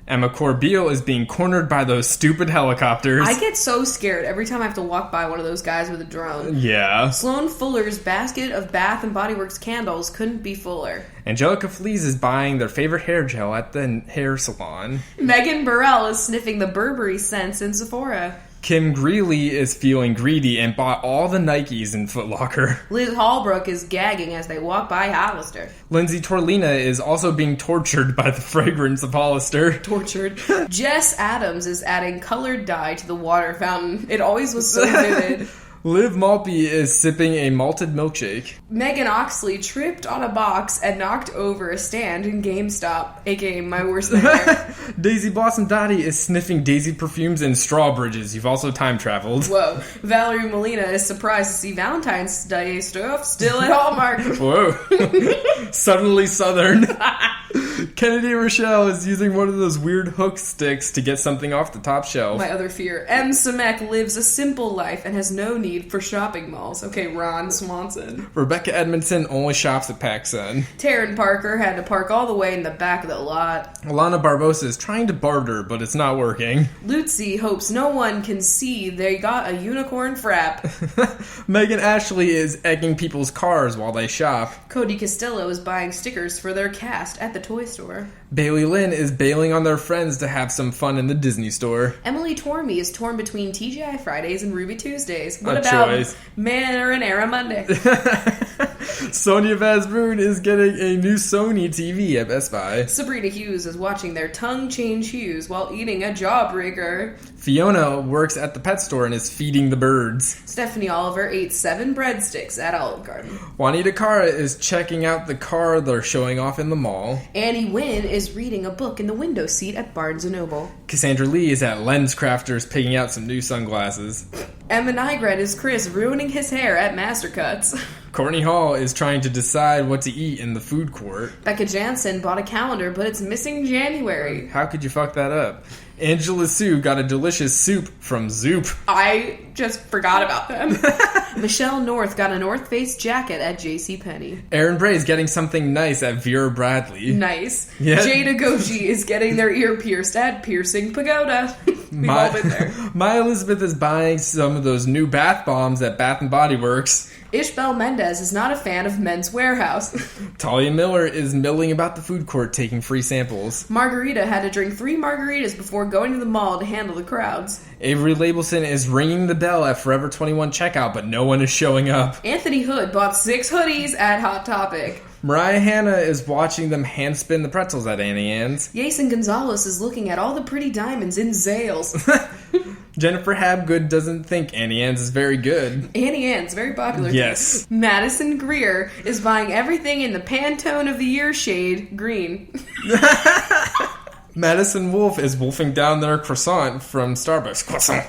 Emma Corbeil is being cornered by those stupid helicopters. I get so scared every time I have to walk by one of those guys with a drone. Yeah. Sloan Fuller's basket of Bath & Body Works candles couldn't be fuller. Angelica Flees is buying their favorite hair gel at the hair salon. Megan Burrell is sniffing the Burberry scents in Sephora. Kim Greeley is feeling greedy and bought all the Nikes in Foot Locker. Liz Hallbrook is gagging as they walk by Hollister. Lindsay Torlina is also being tortured by the fragrance of Hollister. Tortured. Jess Adams is adding colored dye to the water fountain. It always was so vivid. Liv Maltby is sipping a malted milkshake. Megan Oxley tripped on a box and knocked over a stand in GameStop, aka my worst nightmare. Daisy Blossom Dottie is sniffing daisy perfumes and straw bridges. You've also time traveled. Whoa. Valerie Molina is surprised to see Valentine's Day stuff still at Hallmark. Whoa. Suddenly Southern. Kennedy Rochelle is using one of those weird hook sticks to get something off the top shelf. My other fear. M. Samek lives a simple life and has no need for shopping malls. Okay, Ron Swanson. Rebecca Edmondson only shops at PacSun. Taryn Parker had to park all the way in the back of the lot. Alana Barbosa is trying to barter, but it's not working. Lutzi hopes no one can see they got a unicorn frap. Megan Ashley is egging people's cars while they shop. Cody Costello is buying stickers for their cast at the toy store. Bailey Lynn is bailing on their friends to have some fun in the Disney store. Emily Tormey is torn between TGI Fridays and Ruby Tuesdays. What about Marinara Monday? Sonia Vasboon is getting a new Sony TV at Best Buy. Sabrina Hughes is watching their tongue change hues while eating a jawbreaker. Fiona works at the pet store and is feeding the birds. Stephanie Oliver ate 7 breadsticks at Olive Garden. Juanita Cara is checking out the car they're showing off in the mall. Annie Wynn is reading a book in the window seat at Barnes & Noble. Cassandra Lee is at Lens Crafters picking out some new sunglasses. Emma Nygren is Chris ruining his hair at Mastercuts. Courtney Hall is trying to decide what to eat in the food court. Becca Jansen bought a calendar, but it's missing January. How could you fuck that up? Angela Sue got a delicious soup from Zoop. I just forgot about them. Michelle North got a North Face jacket at JCPenney. Aaron Bray's getting something nice at Vera Bradley. Nice. Yeah. Jada Goshi is getting their ear pierced at Piercing Pagoda. We've all been there. My Elizabeth is buying some of those new bath bombs at Bath & Body Works. Ishbel Mendez is not a fan of Men's Warehouse. Talia Miller is milling about the food court taking free samples. Margarita had to drink 3 margaritas before going to the mall to handle the crowds. Avery Labelson is ringing the bell at Forever 21 checkout, but no one is showing up. Anthony Hood bought 6 hoodies at Hot Topic. Mariah Hanna is watching them hand spin the pretzels at Annie Ann's. Jason Gonzalez is looking at all the pretty diamonds in Zales. Jennifer Habgood doesn't think Annie Ann's is very good. Annie Ann's, very popular. Yes. Madison Greer is buying everything in the Pantone of the Year shade, green. Madison Wolf is wolfing down their croissant from Starbucks. Croissant.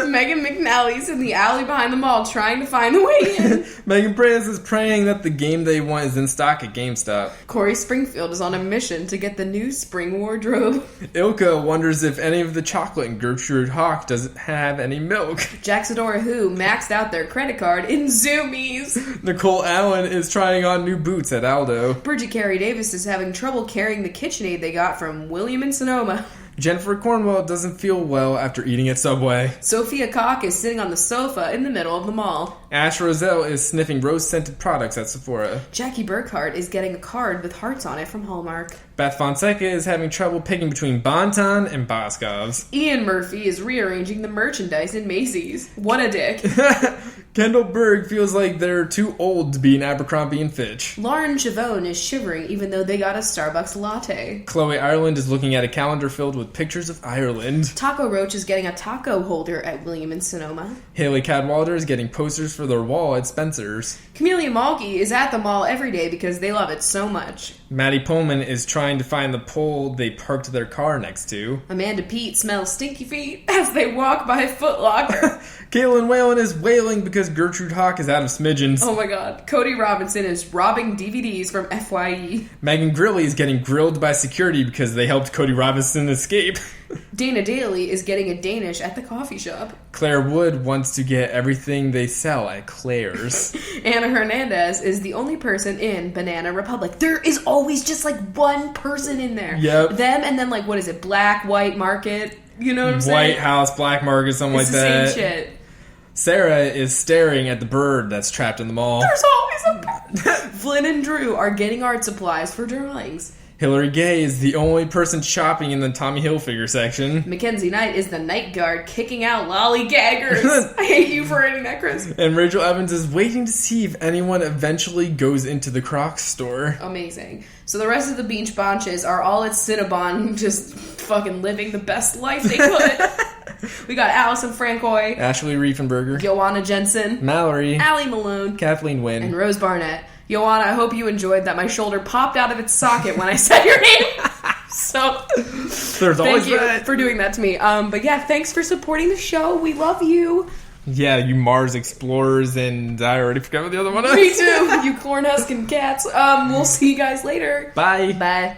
Megan McNally's in the alley behind the mall trying to find the way in. Megan Preyes is praying that the game they want is in stock at GameStop. Corey Springfield is on a mission to get the new spring wardrobe. Ilka wonders if any of the chocolate in Gertrude Hawk doesn't have any milk. Jacksadora Who maxed out their credit card in Zoomies. Nicole Allen is trying on new boots at Aldo. Bridget Carey Davis is having trouble carrying the KitchenAid they got from William and Sonoma. Jennifer Cornwell doesn't feel well after eating at Subway. Sophia Cock is sitting on the sofa in the middle of the mall. Ash Roselle is sniffing rose-scented products at Sephora. Jackie Burkhart is getting a card with hearts on it from Hallmark. Beth Fonseca is having trouble picking between Bon-Ton and Boscov's. Ian Murphy is rearranging the merchandise in Macy's. What a dick. Kendall Berg feels like they're too old to be in Abercrombie & Fitch. Lauren Chavone is shivering even though they got a Starbucks latte. Chloe Ireland is looking at a calendar filled with pictures of Ireland. Taco Roach is getting a taco holder at William and Sonoma. Haley Cadwalder is getting posters for their wall at Spencer's. Camellia Malky is at the mall every day because they love it so much. Maddie Pullman is trying to find the pole they parked their car next to. Amanda Pete smells stinky feet as they walk by Foot Locker. Caitlin Whalen is wailing because Gertrude Hawk is out of smidgens. Oh my god. Cody Robinson is robbing DVDs from FYE. Megan Grilly is getting grilled by security because they helped Cody Robinson escape. Dana Daly is getting a Danish at the coffee shop. Claire Wood wants to get everything they sell at Claire's. Anna Hernandez is the only person in Banana Republic. There is always just like one person in there. Yep. Them and then like, what is it? Black, white market. You know what I'm saying? White House, Black Market, something it's like that. It's the same shit. Sarah is staring at the bird that's trapped in the mall. There's always a bird. Flynn and Drew are getting art supplies for drawings. Hillary Gay is the only person shopping in the Tommy Hilfiger section. Mackenzie Knight is the night guard kicking out lollygaggers. I hate you for writing that, Chris. And Rachel Evans is waiting to see if anyone eventually goes into the Crocs store. Amazing. So the rest of the Beach Bonches are all at Cinnabon just fucking living the best life they could. We got Allison Francois, Ashley Riefenberger, Joanna Jensen, Mallory, Allie Malone, Kathleen Wynn, and Rose Barnett. Joanna, I hope you enjoyed that my shoulder popped out of its socket when I said your name. So, thank you for doing that to me. But yeah, thanks for supporting the show. We love you. Yeah, you Mars Explorers, and I already forgot what the other one is. Me too. You Cornhuskin cats. We'll see you guys later. Bye. Bye.